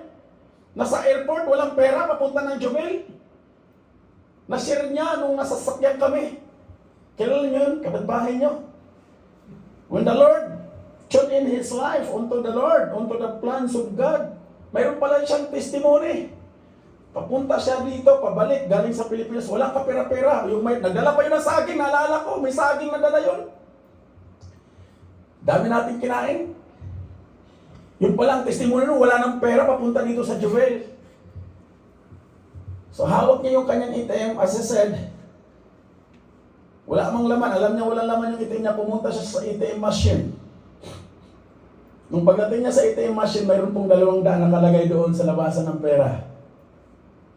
Nasa airport, walang pera, papunta ng Jumel. Na-share niya nung nasa sasakyan kami. Kailan yun? Kapitbahay niyo. When the Lord tune in his life unto the Lord, unto the plans of God, mayroon pala siyang testimony. Papunta siya dito, pabalik, galing sa Pilipinas, walang kapera-pera. Nagdala pa yun ng saging, naalala ko, may saging na dala yun. Dami natin kinain. Yung palang testimony nun, wala ng pera, papunta dito sa Jewel. So hawak niya yung kanyang ATM, as I said, wala amang laman, alam niya walang laman yung ATM niya, pumunta siya sa ATM machine. Nung pagdating niya sa ATM machine, mayroon pong 200 nakalagay doon sa labasan ng pera.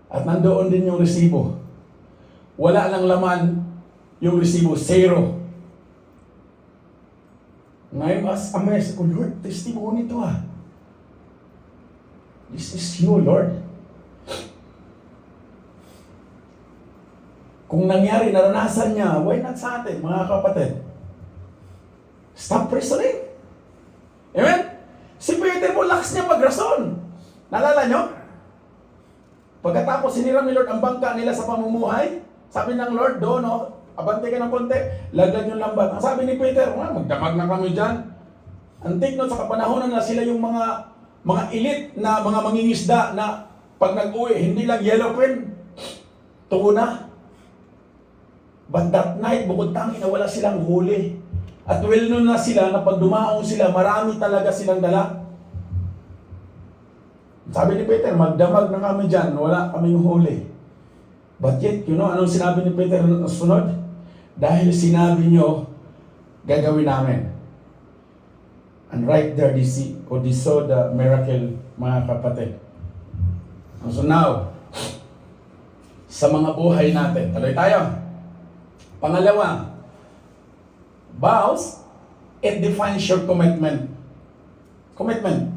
At nandoon din yung resibo. Wala lang laman yung resibo, zero. Ngayon, as amazed, oh Lord, testimony to ah. This is you, Lord. Kung nangyari, naranasan niya, why not sa atin, mga kapatid? Stop wrestling. Amen? Si Peter po, lakas niya magrason. Nalala niyo? Pagkatapos sinira ni Lord ang bangka nila sa pamumuhay, sabi ng Lord, doon, abante ka ng konti, laglag yung lambat. Ang sabi ni Peter, magdamag na kami dyan. Antik no, sa kapanahonan na sila yung mga elite na mga mangingisda na pag nag-uwi, hindi lang yellowfin, tuna. But that night, bukod tangi na wala silang huli. At well known na sila na pag dumaong sila, marami talaga silang dala. Sabi ni Peter, magdamag na kami dyan, wala kaming huli. But yet, anong sinabi ni Peter na sunod? Dahil sinabi nyo, gagawin namin. And right there, they saw the miracle, mga kapatid. So now, sa mga buhay natin, tuloy tayo. Pangalawa, vows, it defines your commitment. Commitment.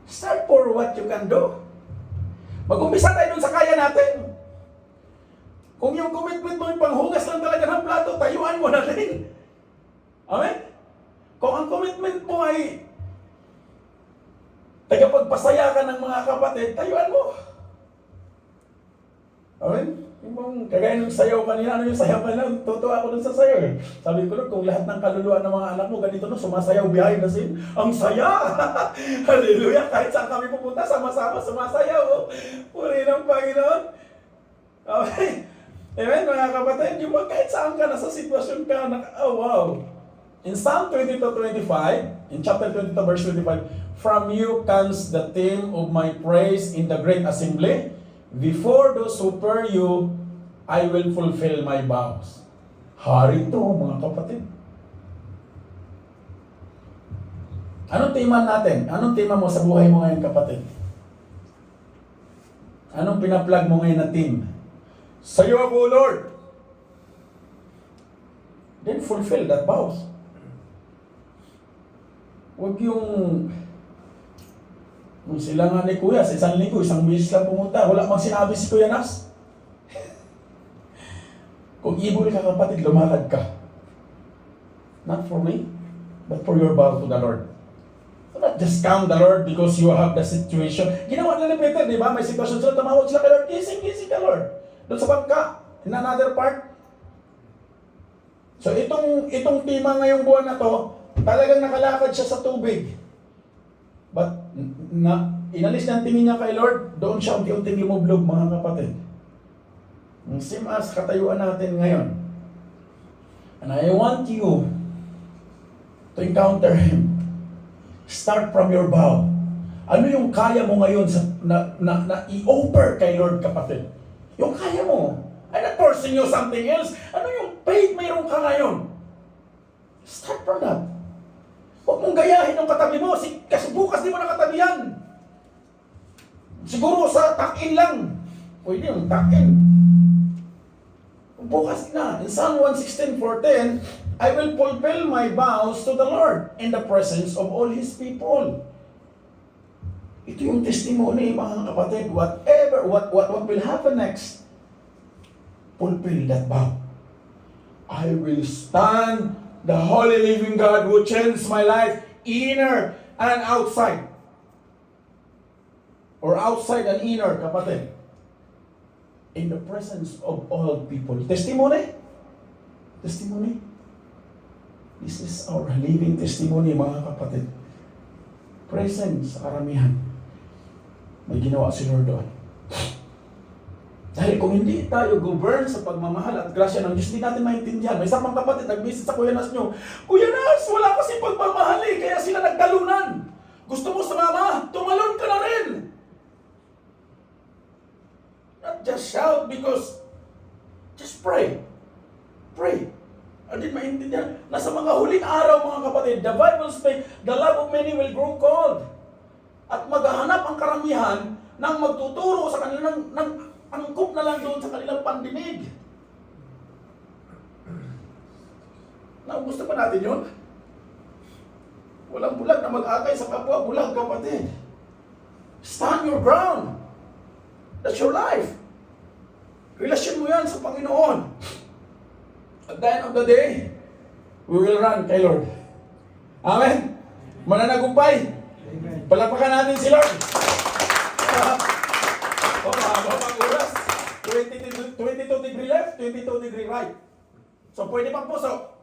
Start for what you can do. Mag-umpisa tayo dun sa kaya natin. Kung yung commitment mo yung panghugas lang talaga ng plato, tayuan mo na rin. Amen? Kung ang commitment mo ay tagapagpasaya ka ng mga kapatid, tayuan mo. Amen? Yung kagaya ng sayaw kanina, ano yung sayaw kanina? Tutuwa ako dun sa sayaw eh. Sabi ko nun, kung lahat ng kaluluwa ng mga anak mo, ganito no, sumasayaw behind the scene, ang saya! Hallelujah! Kahit saan kami pupunta, sama-sama sumasayaw. Oh. Puri ng Panginoon. Okay? Amen, mga kapatid, yung kahit saan ka, nasa sitwasyon ka, oh wow! In Psalm 22:25, in chapter 22, verse 25, from you comes the theme of my praise in the great assembly. Before those who fear you, I will fulfill my vows. Hari ito, mga kapatid. Anong tema natin? Anong tema mo sa buhay mo ngayon, kapatid? Anong pinaplag mo ngayon na team? Sa'yo ako, Lord. Then fulfill that vows. Huwag yung sila nga ni Kuya, sa isang linggo, isang beses lang pumunta, wala mang sinabi si Kuya Nas. Kung ibol ka, kapatid, lumakad ka. Not for me, but for your vow to the Lord. So not just count the Lord because you have the situation. Ginawa nila ni Peter, di ba? May sitwasyon sila, tumawag sila kay Lord, gising ka, Lord. Doon sa bangka, in another part. So itong tema ngayong buwan na to, talagang nakalakad siya sa tubig. But inalis niya ang tingin niya kay Lord, doon siya unti-unting lumublog, mga kapatid. Ang same as katayuan natin ngayon. And I want you to encounter Him. Start from your vow. Ano yung kaya mo ngayon na i-offer kay Lord, kapatid? Yung kaya mo. I'm not forcing you something else. Ano yung faith mayroon ka ngayon? Start from that. Huwag mong gayahin yung katabi mo, kasi bukas di mo nakatabi yan. Siguro sa tuck-in lang. Pwede yung tuck-in. Bukas na. In Psalm 116:4-10, I will fulfill my vows to the Lord in the presence of all His people. Ito yung testimony, mga kapatid. Whatever, what will happen next, fulfill that vow. I will stand the holy living God who changed my life, inner and outside. or outside an inner, kapatid. In the presence of all people. Testimony? Testimony? This is our living testimony, mga kapatid. Present sa karamihan. May ginawa si Lord doon. Dahil kung hindi tayo govern sa pagmamahal at grasya ng Diyos, hindi natin maintindihan. May isa pang kapatid, nag-visit sa Kuya Nas nyo, Kuya Nas, wala kasi pagmamahal eh, kaya sila nagtalunan. Gusto mo sumama? Tumalon ka na rin. Not just shout because, just pray. Pray. Hindi maintindihan. Nasa mga huling araw, mga kapatid, the Bible says, the love of many will grow cold. At maghahanap ang karamihan ng magtuturo sa kanilang, ng angkop na lang doon sa kanilang pandinig. Gusto pa natin yun? Walang bulag na mag-akay sa kapwa bulag, kapatid. Stand your ground. That's your life. Relasyon mo yan sa Panginoon. At the end of the day, we will run kay Lord. Amen? Mananagumpay. Palapakan natin si Lord. Habang oras, 22 degree left, 22 degree right. So pwede pang puso.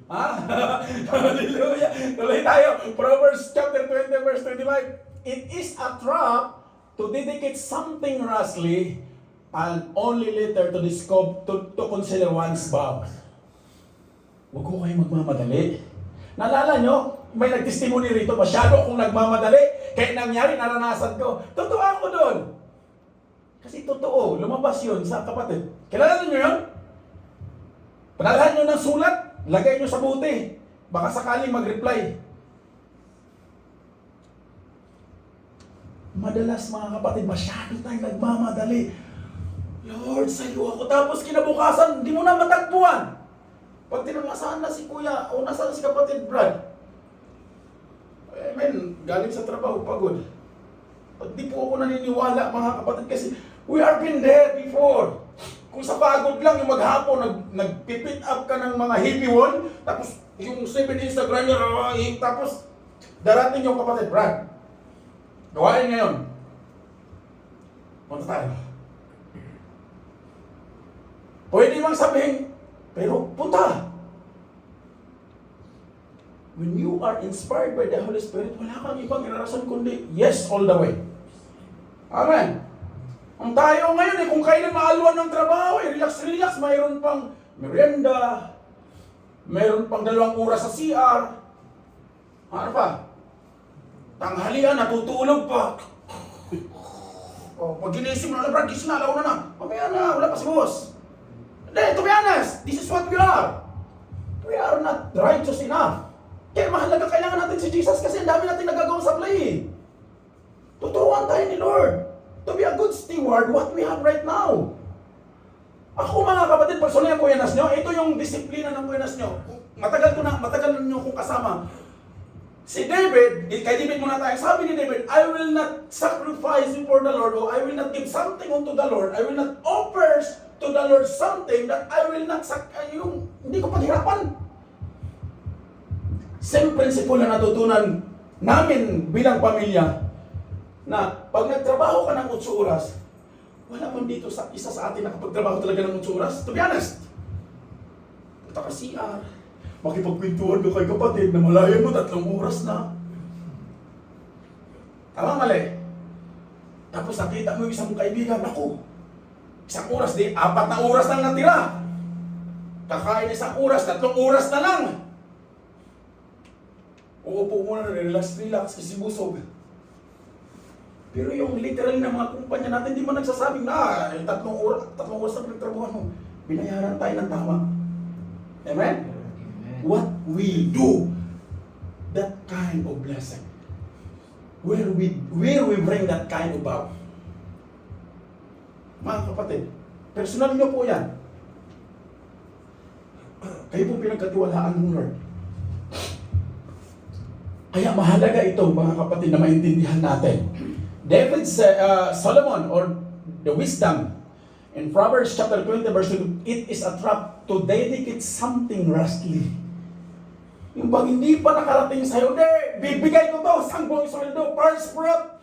Hallelujah. Tuloy tayo. Proverbs chapter 20 verse 25. It is a trap to dedicate something rashly and only later to consider one's vow. Huwag ko kayo magmamadali. Naalala nyo, may nagtestimony rito, masyado akong nagmamadali, kaya nangyari, naranasan ko. Totoo ako doon. Kasi totoo, lumabas yun sa kapatid. Kilala nyo yun? Panalahan nyo ng sulat, lagay nyo sa buti. Baka sakaling mag-reply. Madalas mga kapatid, masyado tayong nagmamadali. Lord, sa'yo ako. Tapos kinabukasan, di mo na matagpuan. Pag tinangasahan na si kuya, o nasaan si kapatid Brad? Amen, galing sa trabaho, pagod. At di po ako naniniwala mga kapatid kasi we are been there before. Kung sa pagod lang, yung maghapon, nagpipit up ka ng mga heavy one, tapos yung 7 Instagram nyo, tapos darating yung kapatid Brad. Gawain ngayon. Punta tayo. Pwede mang sabihin, pero punta. When you are inspired by the Holy Spirit, wala kang ibang inarasan kundi yes all the way. Amen. Ang tayo ngayon kung kailan maaluan ng trabaho, relax, mayroon pang merienda, mayroon pang 2 oras sa CR. Ano pa? Tanghalian, natutulog pa. Pag ginising mo na, Brad, gising na, alaw na. Mamaya na, wala pa si boss. Hindi, to be honest, this is what we are. We are not righteous enough. Kaya mahalaga, kailangan natin si Jesus kasi ang dami natin nagagawang supply. Tuturuan tayo ni Lord to be a good steward what we have right now. Ako mga kapatid, personally ang Kuya Nas nyo, ito yung disiplina ng Kuya Nas nyo. Matagal na nyo kong kasama. Si David, kay David muna tayo, sabi ni David, I will not sacrifice before the Lord, or I will not give something unto the Lord, I will not offer to the Lord something that I will not hindi ko paghirapan. Same principle na natutunan namin bilang pamilya, na pag nagtrabaho ka ng 8 oras, wala man dito sa isa sa atin nakapagtrabaho talaga ng 8 oras. To be honest, punta ka CR, makipagkwentuhan ka kay kapatid na malayo mo 3 oras na. Tama mali. Tapos nakita mo yung isang kaibigan, naku, 1 oras, 4 na oras lang natira. Kakain 1 oras, 3 oras na lang. Uupo muna, relax kasi busog. Pero yung literal na mga kumpanya natin, di man nagsasabing na 3 oras na pinagtrabuhan mo. Binayaran tayo ng tama. Amen? What we do, that kind of blessing, where we bring that kind of vow. Mga kapatid, personal nyo po yan. Kayo po pinagkatiwalaan ng Lord. Kaya mahalaga ito, mga kapatid, na maintindihan natin. David said, Solomon, or the wisdom, in Proverbs chapter 20 verse 2, it is a trap to dedicate something rashly. Yung bang hindi pa nakarating sa'yo, bibigay ko to, 10 sweldo, first fruit.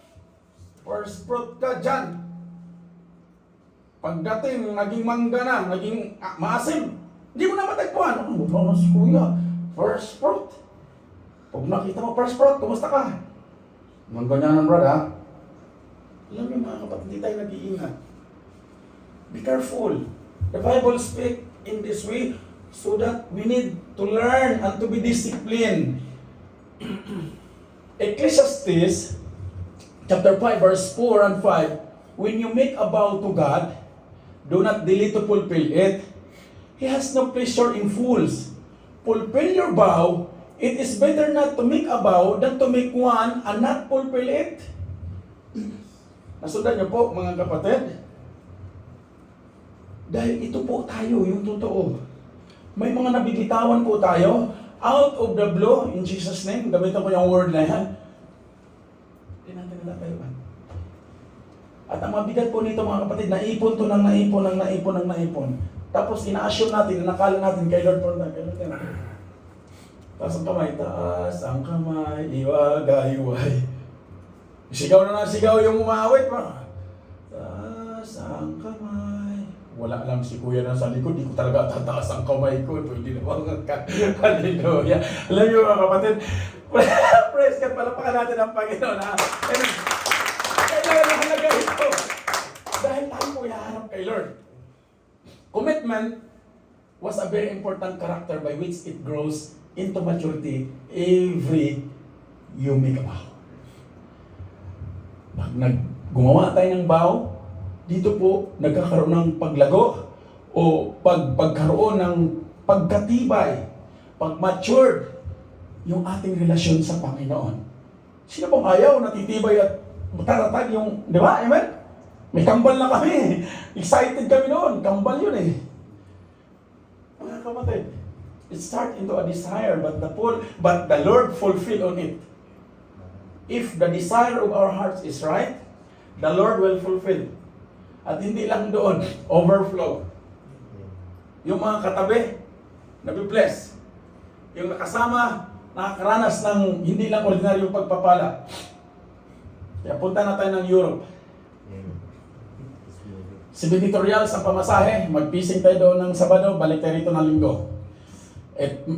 First fruit ka dyan. Pagdating, naging mangga na, naging maasim. Hindi mo na matagpuan. Ano ba mas kuya? First fruit. Pag nakita mo first fruit, kumusta ka? Mga ganyan brad ha? Alam niyo mga kapatid, hindi tayo nag-iingat. Be careful. The Bible speak in this way so that we need to learn and to be disciplined. Ecclesiastes chapter 5 verse 4 and 5, when you make a vow to God, do not delay to fulfill it. He has no pleasure in fools. Fulfill your vow. It is better not to make a vow than to make one and not fulfill it. Nasundan niyo po mga kapatid? Dahil ito po tayo, yung totoo. May mga nabibitawan po tayo, out of the blue, in Jesus' name, gamitin ko yung word na yan. Hindi natin natatayuan. At ang mabigat po nito mga kapatid, naipon to ng naipon. Tapos ina-assume natin, nakala natin kay Lord for that. Taas ang kamay, iwagay. Sigaw na sigaw yung umawit pa. Taas ang kamay. Wala lang si kuya na sa likod, di ko talaga tataas ang kamay ko. Pwede na bang ka. Hallelujah. Alam niyo mga kapatid, praise God, palapakan natin ang Panginoon. Kailangan na halaga ito. Dahil tayo po ihahanap kay Lord. Commitment was a very important character by which it grows into maturity every you make a vow. Pag gumawa tayo ng vow, dito po nagkakaroon ng paglago o pagkaroon ng pagkatibay, pag-matured yung ating relasyon sa Panginoon. Sino pong ayaw, natitibay at mataratag yung, di ba? Amen? May kambal na kami. Excited kami noon. Kambal yun eh. Mga kapatid, it start into a desire, but the Lord fulfill on it. If the desire of our hearts is right, the Lord will fulfill. At hindi lang doon, overflow. Yung mga katabi, nabibless. Yung nakasama, nakakaranas ng hindi lang ordinaryong pagpapala. Kaya punta na tayo ng Europe. Si Benito Real sa pamasahe, magpising tayo doon ng Sabado, balik tayo rito ng Linggo. At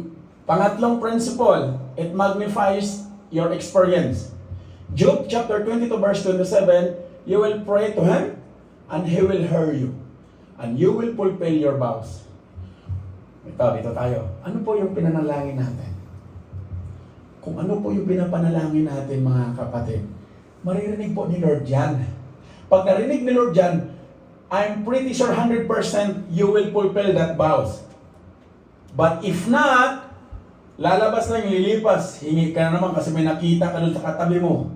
pangatlong principle, it magnifies your experience. Job chapter 22 verse 27, you will pray to Him and He will hear you. And you will fulfill your vows. Dito tayo. Ano po yung pinanalangin natin? Kung ano po yung pinapanalangin natin mga kapatid, maririnig po ni Lord yan. Pag narinig ni Lord yan, I'm pretty sure 100% you will fulfill that vows. But if not, lalabas na yung lilipas. Hingi ka na naman kasi may nakita ka doon sa katabi mo.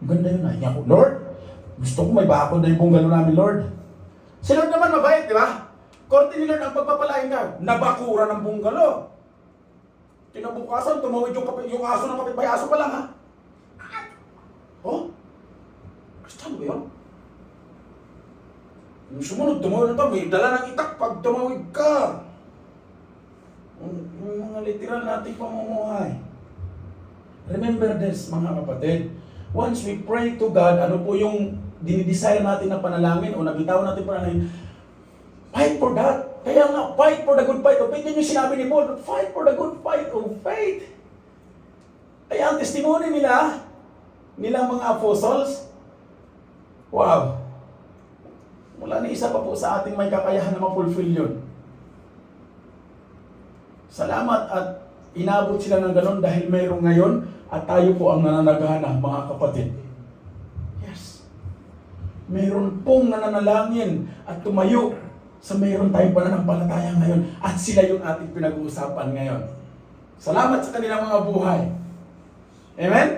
Ganda yun. Hingi ako, Lord, gusto ko may bakod na yung bungalo namin, Lord. Si Lord naman mabait, di ba? Korte ni Lord ang pagpapalain ka. Nabakura ng bungalo. Kinabukasan, tumawid yung aso ng kapitbahay. Aso pa lang, ha? Oh? Kristiyan ba yun? Yung sumunod, tumawid na ito. May dala ng itak pag tumawid ka. Yung mga literal nating pamumuhay. Remember this, mga kapatid. Once we pray to God, ano po yung dinidesire natin na panalangin o nabitawan natin panalangin, fight for that. Kaya nga, fight for the good fight of faith. Yun yung sinabi ni Paul, fight for the good fight of faith. Kaya ang testimony nila mga apostles, wow. Wala na isa pa po sa ating may kakayahan na ma-fulfill yun. Salamat at inabot sila ng ganon dahil mayroong ngayon at tayo po ang nananagana, mga kapatid. Yes. Mayroon pong nananalangin at tumayo sa mayroon tayong pananampalataya ngayon at sila yung ating pinag-uusapan ngayon. Salamat sa kanilang mga buhay. Amen?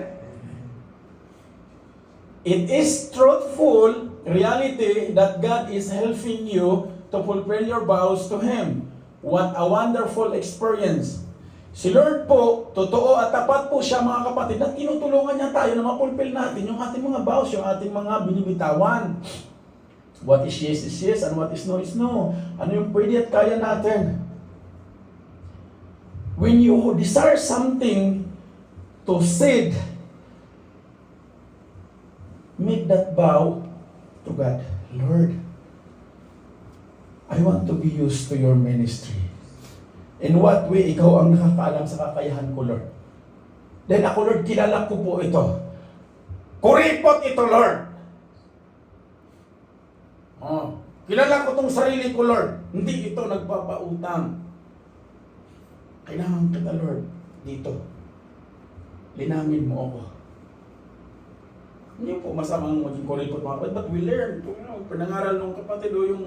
It is truthful reality that God is helping you to fulfill your vows to Him. What a wonderful experience. Si Lord po, totoo at tapat po siya mga kapatid at tinutulungan niya tayo na ma-fulfill natin yung ating mga vows, yung ating mga binibitawan. What is yes is yes and what is no is no. Ano yung pwede at kaya natin. When you desire something to seed, make that vow to God. Lord, I want to be used to your ministry. In what way ikaw ang nakakaalam sa kakayahan ko, Lord? Then ako, Lord, kilala ko po ito. Kuripot ito, Lord. Oh, kilala ko tong sarili ko, Lord. Hindi ito nagpapautang. Kailangan kita, Lord, dito. Linangin mo ako. Hindi po masamang maging kuripot mga kapatid, but we learn. Pinangaral ng kapatid o yung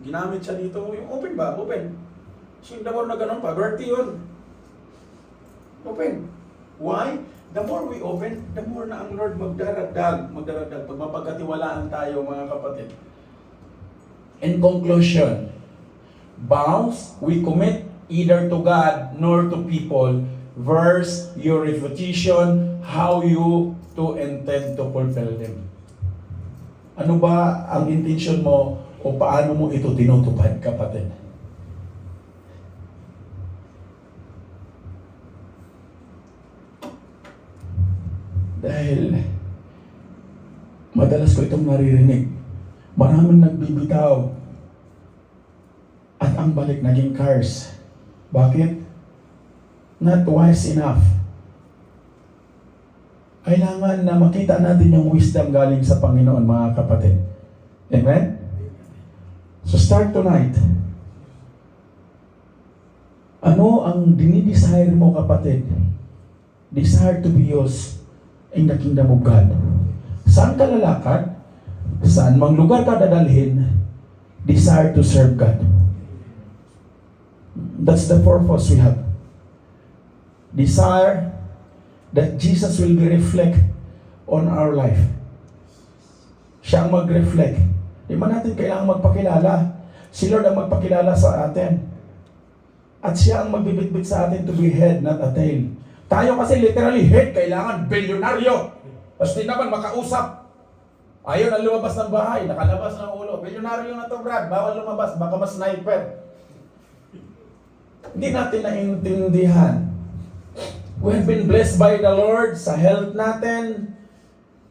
ginamit siya dito, yung open ba? Open. So yung the more na ganun pa, birthday yun. Open. Why? The more we open, the more na ang Lord magdaragdag. Pag mapagkatiwalaan tayo mga kapatid. In conclusion, vows we commit either to God nor to people. Verse your reputation, how you to intend to fulfill them. Ano ba ang intention mo o paano mo ito tinutupad, kapatid? Dahil madalas ko itong naririnig. Maraming nagbibitaw at ang balik naging curse. Bakit? Not wise enough. Kailangan na makita natin yung wisdom galing sa Panginoon, mga kapatid. Amen? So start tonight. Ano ang dinidesire mo, kapatid? Desire to be used in the kingdom of God. Saan ka lalakad? Saan mang lugar ka dadalhin? Desire to serve God. That's the purpose we have. Desire that Jesus will be reflect on our life. Siya ang mag-reflect. Di ba natin kailangang magpakilala? Si Lord ang magpakilala sa atin. At siya ang magbibitbit sa atin to be head, not a tail. Tayo kasi literally head, kailangan bilyonaryo. Tapos di naman makausap. Ayaw na lumabas ng bahay, nakalabas ng ulo. Bilyonaryo na to, Brad. Bawal lumabas, baka mas sniper. Hindi natin naintindihan. We have been blessed by the Lord sa health natin.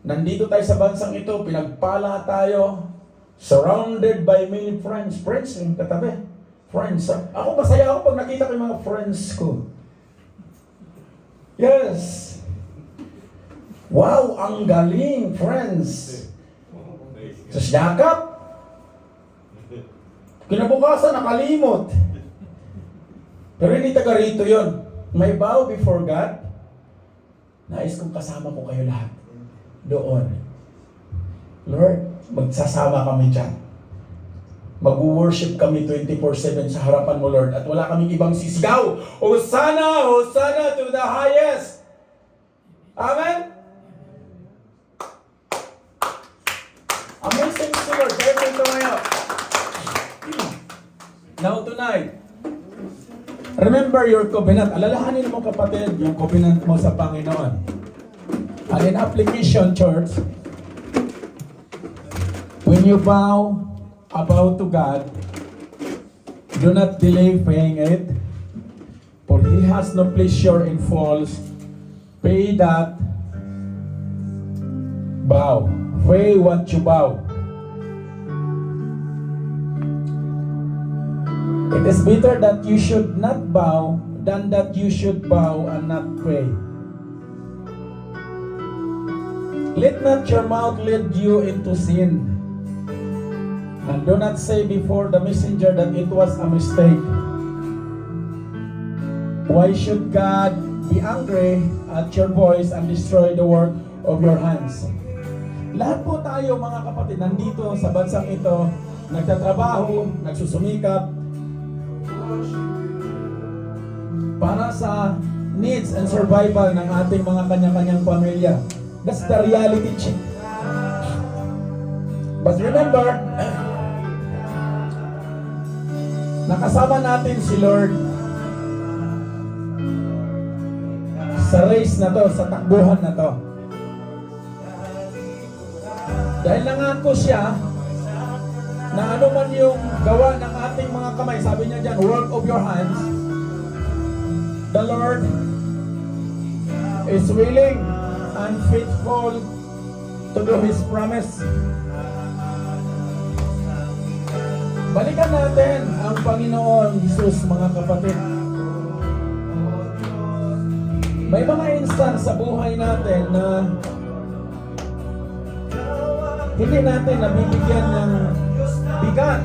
Nandito tayo sa bansang ito, pinagpala tayo. Surrounded by many friends. Friends, yung katabi. Friends. Ako masaya ako pag nakita ko yung mga friends ko. Yes. Wow, ang galing, friends. Sa siyakap. Kinabukasan, nakalimot. Pero hindi taga rito yun. May bow before God. Nais kong kasama ko kayo lahat. Doon. Lord, magsasama kami dyan. Mag-worship kami 24/7 sa harapan mo, Lord. At wala kaming ibang sisigaw. Hosanna! Hosanna to the highest! Amen? Amazing si Lord. Kaya po ito ngayon. Now tonight, remember your covenant. Alalahanin mo, kapatid, yung covenant mo sa Panginoon. And in application, church, when you vow to God, do not delay paying it, for He has no pleasure in false. Pay that vow. Pay what you vow. It is better that you should not vow than that you should vow and not pray. Let not your mouth lead you into sin. And do not say before the messenger that it was a mistake. Why should God be angry at your voice and destroy the work of your hands? Lahat po tayo, mga kapatid, nandito sa bansang ito, nagtatrabaho, nagsusumikap, para sa needs and survival ng ating mga kanya-kanyang pamilya. That's the reality check. But remember, nakasama natin si Lord sa race na to, sa takbuhan na to. Dahil nangako siya na ano man yung gawa ng ating mga kamay, sabi niya dyan, work of your hands, the Lord is willing and faithful to do His promise. Balikan natin ang Panginoon Jesus, mga kapatid. May mga instance sa buhay natin na hindi natin nabibigyan ng bigat.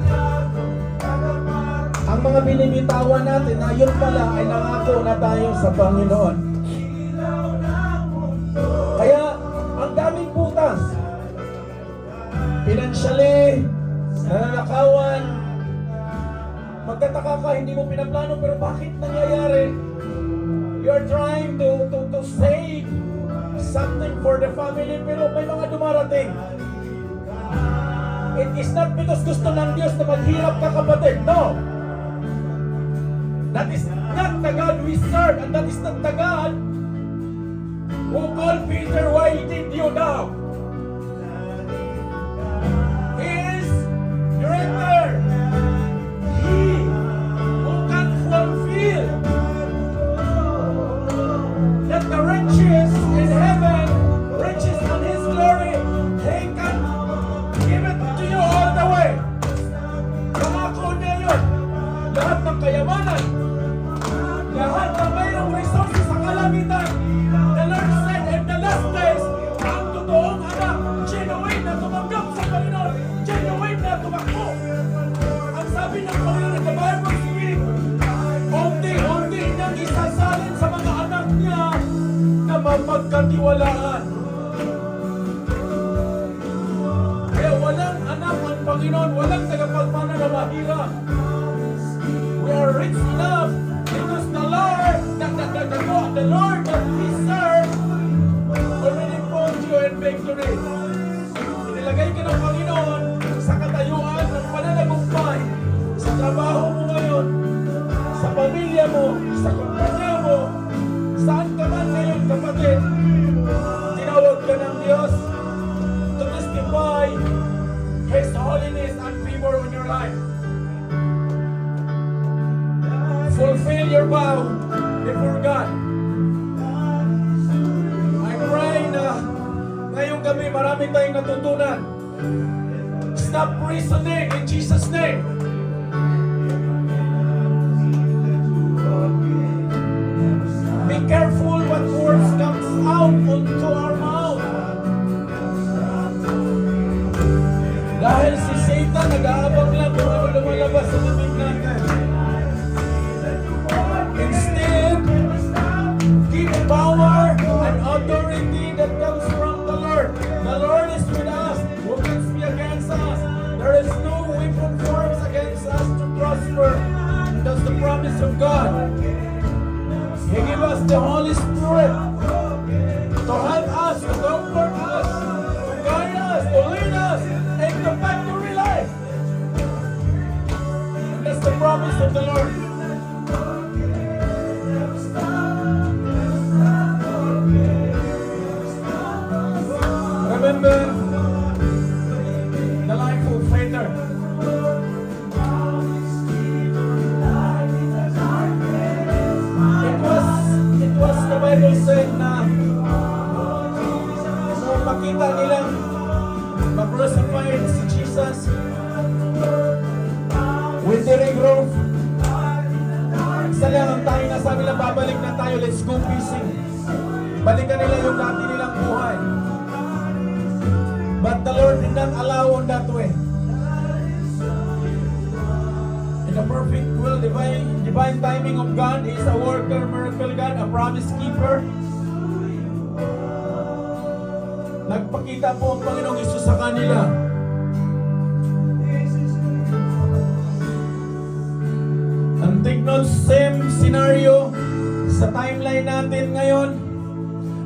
Ang mga binibitawan natin na yun pala ay nangako na tayo sa Panginoon. Kaya ang daming butas. Financially, nananakawan, magtataka ka, hindi mo pinaplano, pero bakit nangyayari? You're trying to save something for the family, pero may mga dumarating. It is not because gusto ng Diyos na maghirap ka, kapatid. No! That is not the God we serve, and that is not the God who called Peter, why did you now? He is greater. He who can fulfill that the riches in heaven, riches on His glory, He can give it to you all the way. Pangako niya yun. Lahat ng kayamanan, lahat ng mayroong resources sa kalamitan, the Lord said in the last days, ang totoong anak, genuine na tumanggap sa Panginoon, genuine na tumakbo. Ang sabi ng Panginoon in the Bible speak, unti-unti niyang isasalin sa mga anak niya na mapagkatiwalaan. Kaya walang anak ang Panginoon, walang tagapagmana na mahirap. We are rich enough because the Lord, the Lord that we serve already brought you in victory. Inilagay ka ng Panginoon sa katayuan ng pananagumpay, sa trabaho mo ngayon, sa pamilya mo, sa kumpanya mo, saan ka man ngayon, kapatid. Tinawag ka ng Diyos to testify His holiness and favor on your life. Fulfill your vow before God. I pray na ngayong gabi marami tayong natutunan. Stop reasoning in Jesus' name. Be careful what words comes out onto our mouth. Dahil si Satan nag-aabang lang kung ano lumalabas sa bibig natin. Instead, give power and authority that comes from the Lord. The Lord is with us. Who can be against us? There is no weapon formed against us to prosper. That's the promise of God. He gave us the Holy Spirit to help us, to comfort us, to guide us, to lead us into victory life. And that's the promise of the Lord. Remember the life of Peter. It was the Bible said na nung makita nilang mag-crucified si Jesus, withering roof, isa lang ang tayo na sabi lang, babalik na tayo, let's go fishing. Balikan nila yung dati nilang buhay. But the Lord did not allow on that way. In the perfect will, divine timing of God, He is a worker, miracle God, a promise keeper. Nagpakita po ang Panginoong Hesus sa kanila. And take note, same scenario sa timeline natin ngayon.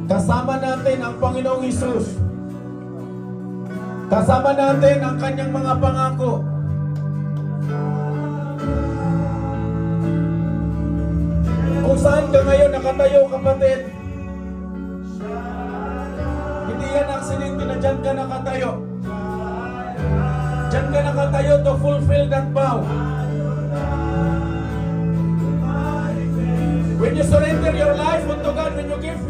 Kasama natin ang Panginoong Hesus. Kasama natin ang kanyang mga pangako. Kung saan ka ngayon nakatayo, kapatid, hindi yan aksidente na dyan ka nakatayo. Dyan ka nakatayo to fulfill that vow. When you surrender your life unto God, when you give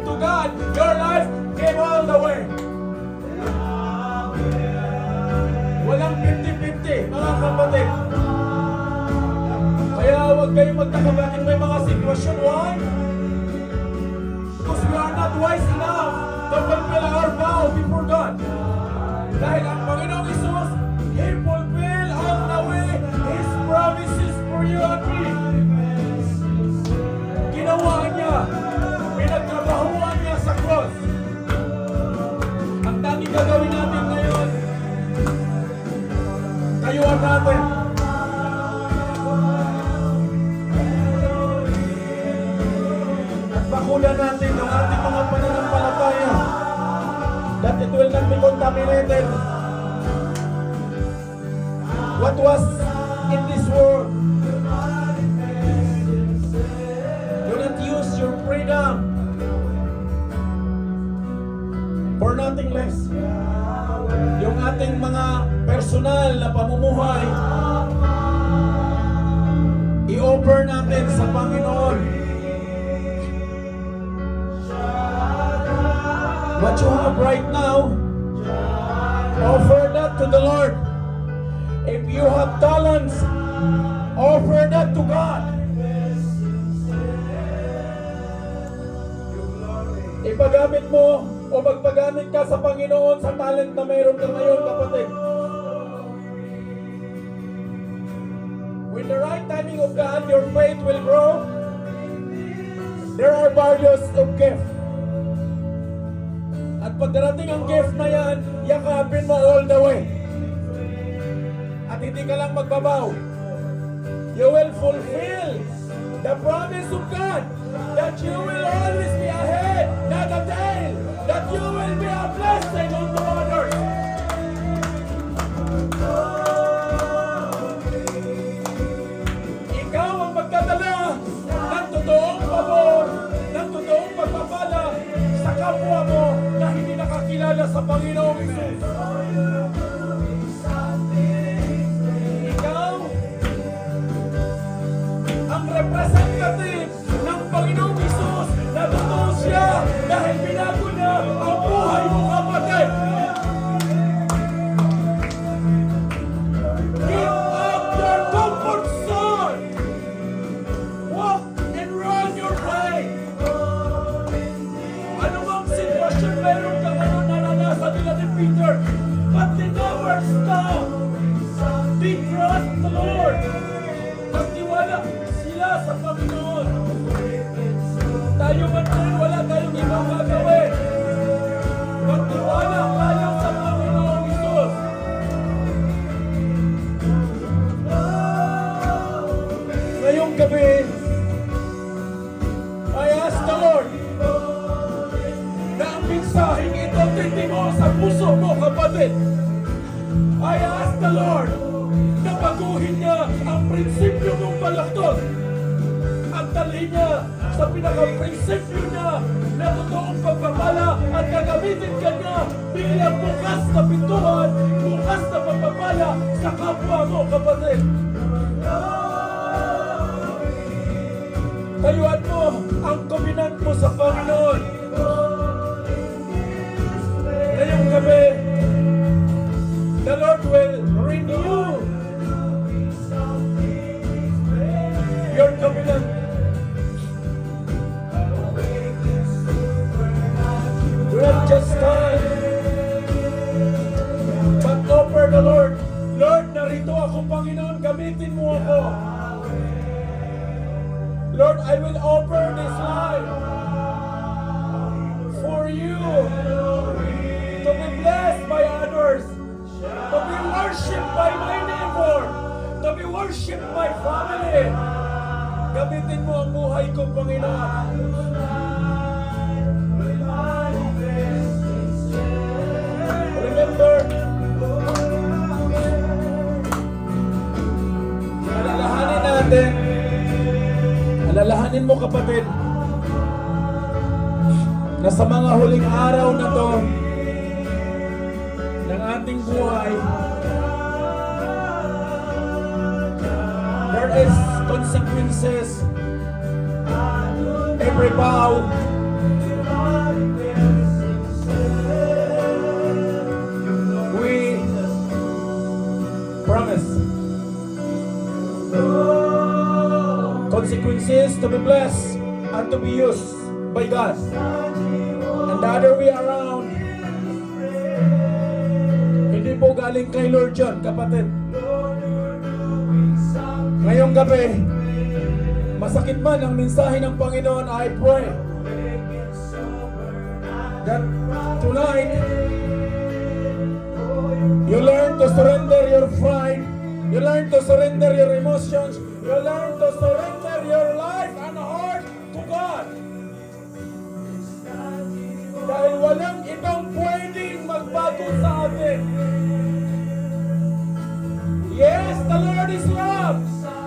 to God, your life came all the way. Huwag kayong magtaka bakit may mga sitwasyon. Why? Because we are not wise enough to fulfill our vow before God. Dahil ang Panginoong Isus, He fulfill all the way His promises for you and me. Ginawa niya, pinagtrabahuan niya sa cross. Ang tanging gagawin natin ngayon, tayuan natin. At bakulan natin ang ating mga pananampalataya that it will not be contaminated. What was in this world? Do not use your freedom for nothing less. Yung ating mga personal na pamumuhay, i-offer natin sa Panginoon. What you have right now, offer that to the Lord. If you have talents, offer that to God. Ipagamit mo o magpagamit ka sa Panginoon sa talent na mayroon ka ngayon, kapatid. With the right timing of God, your faith will grow. There are various of gifts. At pag darating ang gift na yan, yakapin mo all the way. At hindi ka lang magbabaw. You will fulfill the promise of God that you will always be ahead, not a tail. That you will be a blessing unto others. Ikaw ang magdadala ng totoong pabor, ng totoong pagpapala sa kapwa mo na hindi nakakilala sa Panginoong Isus. Ikaw ang representative ng Panginoong Isus na totoo siya dahil binago niya ang buhay mo, kapatid. Give up your comfort zone. Walk and run your way. Ano bang sitwasyon meron ka ngayon na naranasan nila ni Peter? But they never stop. They trust the Lord. Magtiwala sila sa Panginoon. Tayo man din, wala tayong ibang gagawin. Magtiwala tayo sa Panginoong Isus. Ngayong gabi, I ask the Lord na ang mensaheng ito titimo sa puso mo, kapatid. I ask the Lord na baguhin niya ang prinsipyo ng balaktot at dali niya sa pinaka-prinsipyo niya na totoong pagpapala at gagamitin ka niya bilang bukas na pintuan, bukas na pagpapala sa kapwa mo, kapatid. Tayuan mo ang covenant mo sa Panginoon. Ngayong gabi, the Lord will renew your covenant. Do not just stand, but offer the Lord. Lord, narito ako, Panginoon, gamitin mo ako. Lord, I will offer this life for you to be blessed by others, to be worshipped by my neighbor, to be worshipped by family. Gamitin mo ang buhay ko, Panginoon. Remember, alalahanin natin, alalahanin mo, kapatid, na sa mga huling araw na to ng ating buhay, there is consequences. Every vow, we promise. consequences to be blessed and to be used by God. And the other way around, hindi po galing kay Lord John, kapatid. Ngayong gabi, masakit man ang mensahe ng Panginoon, I pray that tonight, you learn to surrender your pride, you learn to surrender your emotions, you learn to surrender your life and heart to God. Dahil walang ibang pwedeng magbago sa atin. Yes, the Lord is love,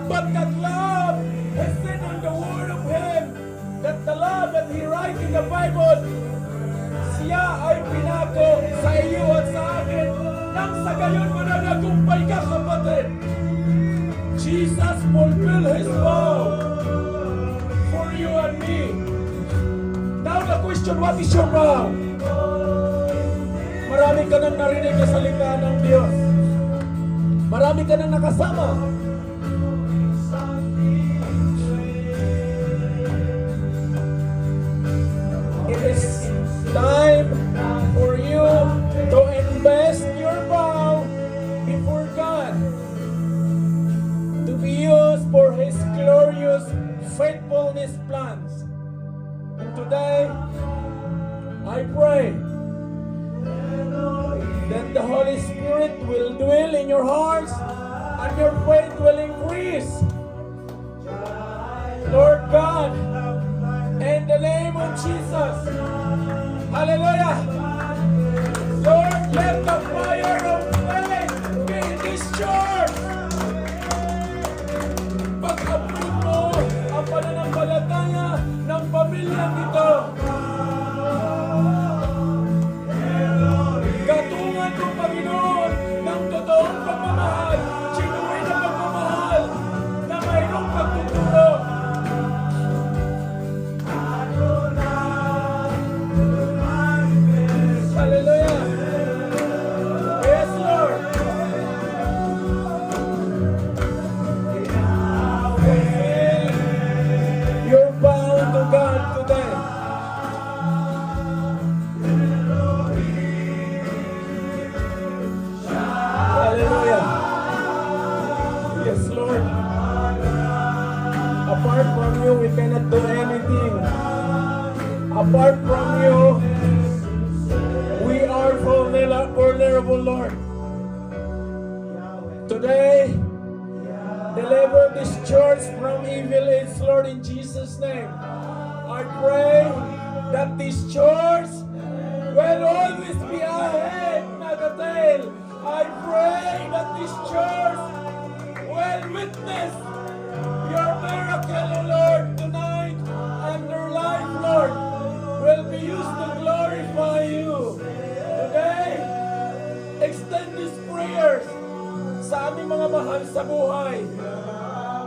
but that love is said in the word of Him, that the love that He writes in the Bible, siya ay pinako sa iyo at sa akin, nang sa gayon mananagumpay ka, kapatid. Jesus fulfilled His vow for you and me. Now the question, what is your vow? Marami ka nang narinig na salita ng Diyos. Marami ka nang nakasama. It is time for you to invest your vow before God, to be used for His glorious faithfulness plans. And today, I pray that the Holy Spirit will dwell in your hearts and your faith will increase. Lord God, in the name of Jesus, hallelujah. Lord, let the fire of faith be in this church. Pag-approve mo ang pananampalataya ng pamilyang ito. Katungan mo, Panginoon, ng totoong pagmamahal, genuine na pagmamahal, na mayroong pagtuturo. Hallelujah. Yes, Lord. Fulfill your vow to God today. Hallelujah. Yes, Lord. Apart from you, we cannot do anything. Apart from you, we are vulnerable, Lord. Today, deliver this church from evil aids, Lord, in Jesus' name. I pray that this church will always be ahead, not a tail. I pray that this church will witness your miracle, O Lord, tonight, and their life, Lord, will be used to glorify you. Today, extend these prayers sa aming mga mahal sa buhay.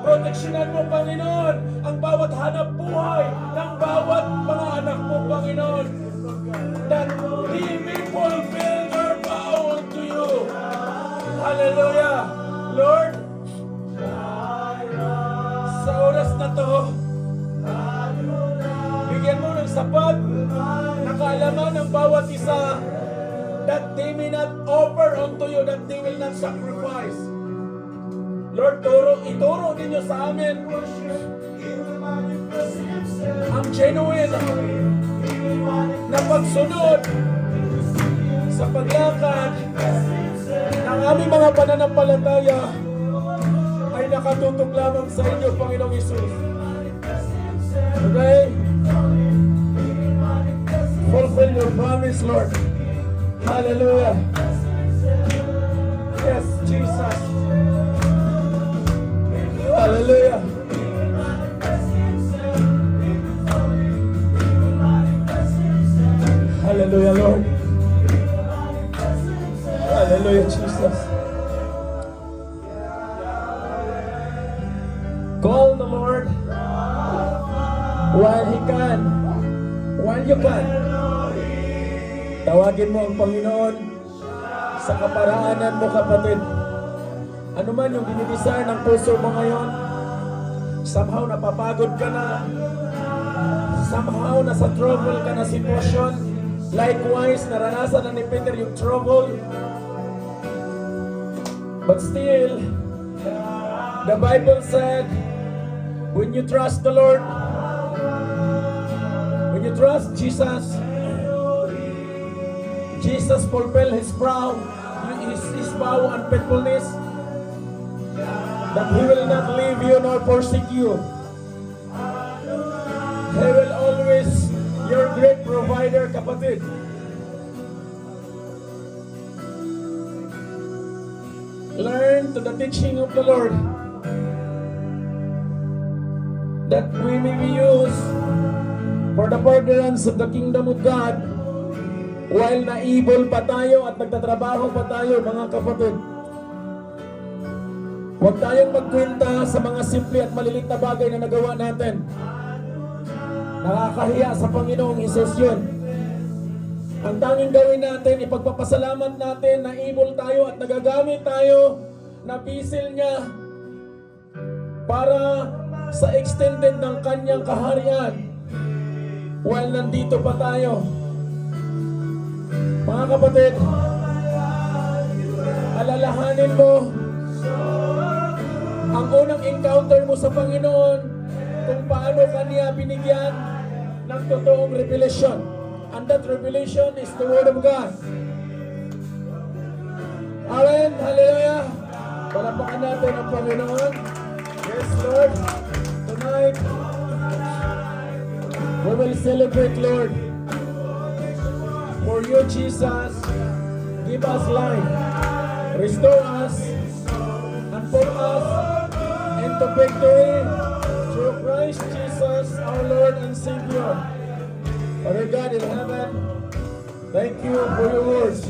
Proteksyonan mo, Panginoon, ang bawat hanap buhay ng bawat mga anak mo, Panginoon, that they may fulfill their vow unto you. Hallelujah. Lord, sa oras na to, bigyan mo ng sapat na kaalaman ng bawat isa, that they may not offer unto you, that they will not sacrifice. Lord, ituro ninyo sa amin ang genuine na pagsunod sa paglakad ng aming mga pananampalataya ay nakatutok lamang sa inyo, Panginoong Hesus. Today, fulfill your promise, Lord. Hallelujah. Yes, Jesus. Hallelujah. Hallelujah, Lord. Hallelujah, Jesus. Call the Lord while He can, while you can. Tawagin mo ang Panginoon sa kaparaanan mo, kapatid. Ano man yung dinidesire ng puso mo ngayon, Somehow napapagod ka na. Somehow nasa trouble ka na sitwasyon. Likewise, naranasan na ni Peter yung trouble. But still, the Bible said, when you trust the Lord, when you trust Jesus, Jesus fulfilled his vow and faithfulness, that he will not leave you nor forsake you. He will always your great provider, kapatid. Learn to the teaching of the Lord, that we may be used for the furtherance of the kingdom of God while naibol pa tayo at nagtatrabaho pa tayo, mga kapatid. Huwag tayong magkwenta sa mga simple at malilit na bagay na nagawa natin. Nakakahiya sa Panginoong Hesus yun. Ang tanging gawin natin, ipagpapasalamat natin na able tayo at nagagamit tayo na pisil niya para sa extended ng kanyang kaharian while nandito pa tayo. Mga kapatid, alalahanin mo ang unang encounter mo sa Panginoon, kung paano kanya binigyan ng totoong revelation. And that revelation is the Word of God. Amen. Hallelujah. Palapakan natin ang Panginoon. Yes, Lord. Tonight, we will celebrate, Lord. For you, Jesus, give us life, restore us, and put us into victory through Christ Jesus, our Lord and Savior. Father God in heaven, thank you for your words,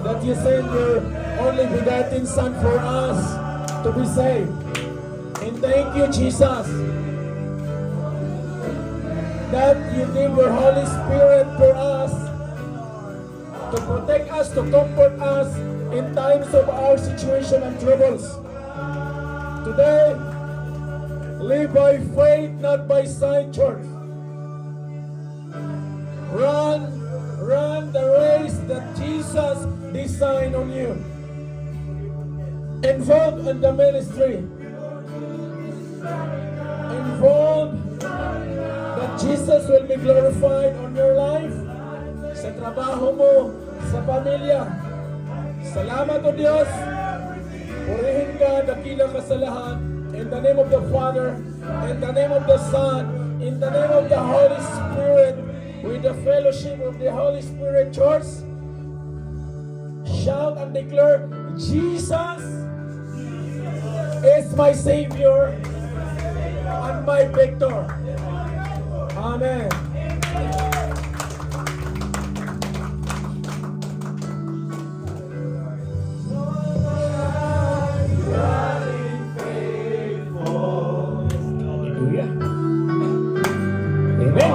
that you sent your only begotten Son for us to be saved. And thank you, Jesus, that you gave your Holy Spirit for us, to protect us, to comfort us in times of our situation and troubles. Today, live by faith, not by sight, church. Run the race that Jesus designed on you. Involved in the ministry. Involved that Jesus will be glorified on your life, sa trabaho mo, sa pamilya. Salamat o Diyos. Purihin ka, dakila ka sa lahat. In the name of the Father, in the name of the Son, in the name of the Holy Spirit, with the fellowship of the Holy Spirit, church, shout and declare, Jesus is my Savior and my Victor. Amen. Hallelujah. Amen.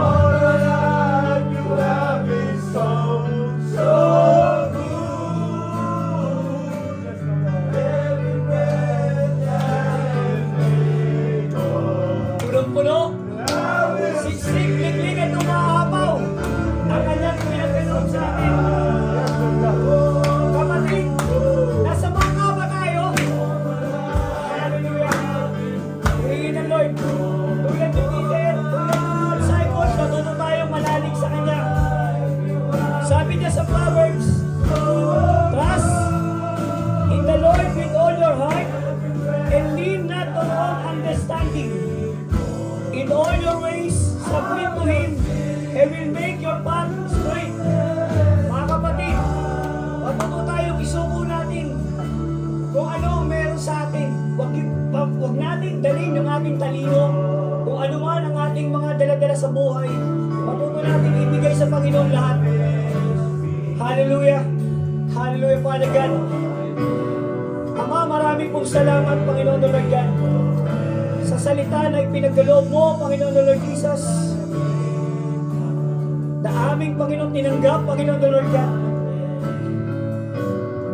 Punong-puno, siksik, liglig at umahapaw ang kanyang pinaganoon sa atin. Kapatid, nasa mga ba tayo? Hallelujah. Purihin ang Lord. Tulad ni Peter, tulad ng disciples, matuto tayong manalig sa Kanya. Sabi niya sa Proverbs, trust in the Lord with all your heart and lean not on own understanding. In all your ways, submit to Him. He will make your path straight. Mga kapatid, matuto tayong isuko natin kung ano ang meron sa atin. Huwag natin dalhin yung ating talino. Kung ano man ang ating mga dala-dala sa buhay, matuto natin ibigay sa Panginoon lahat. Hallelujah. Hallelujah, Father God. Ama, maraming pong salamat, Panginoon the Lord God, sa salita na ipinagkaloob mo, Panginoon the Lord Jesus, na aming Panginoon tinanggap, Panginoon the Lord God.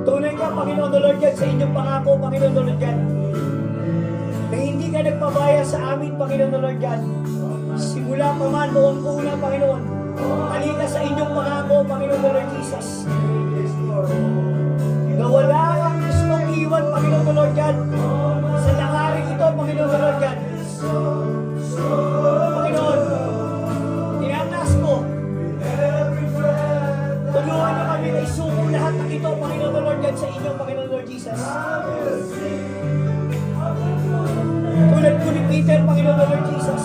Tunay ka, Panginoon the Lord God, sa inyong pangako, Panginoon the Lord God, na hindi ka nagpabaya amin, Panginoon na Lord God. Simula pa man noon una, Panginoon. Halika sa inyong pangako, Panginoon na Lord Jesus. Na wala kang gustong iwan, Panginoon na Lord God. Sa langaring ito, Panginoon na Lord God. Panginoon, tinataas ko. Tulungan na kami na isuko lahat ng ito, Panginoon na Lord God, sa inyo, Panginoon Lord Jesus. Tulad ko ni Peter, Panginoon na Lord Jesus.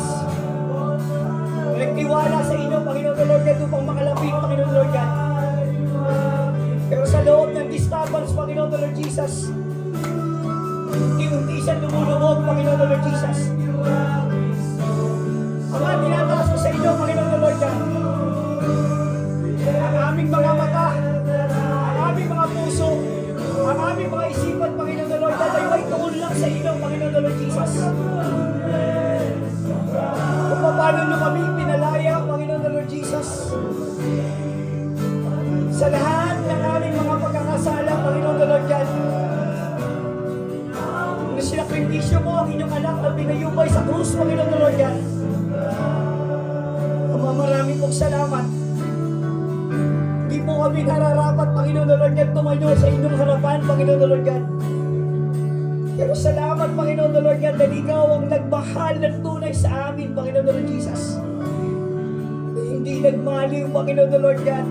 Nagtiwala sa inyo, Panginoon na Lord God, upang makalapit, Panginoon Lord God. Pero sa loob ng disturbance, Panginoon na Lord Jesus, unti-unti siyang lumulubog, Panginoon na Lord Jesus. Ama, tinataas ko sa inyo, Panginoon na Lord God. Ang aming mga mata, ang aming mga puso, ang aming mga isipan, Panginoon na Lord God, ay may tuon lang sa inyo, Panginoon na Lord Jesus. Kung paano nyo kami pinalaya, Panginoon na Lord Jesus. Sa lahat ng aming mga pagkakasala, Panginoon na Lord God. Na sinakripisyo mo ang inyong anak na pinayubay sa krus, Panginoon na Lord God. Ama, maraming pong salamat. Di po kami nararapat, Panginoon na Lord God, tumayo sa inyong harapan, Panginoon na Lord God. Pero salamat, Panginoon na Lord God, na ikaw ang nagmahal ng tunay sa amin, Panginoon na Lord Jesus. Na hindi nagmaliw, Panginoon na Lord God.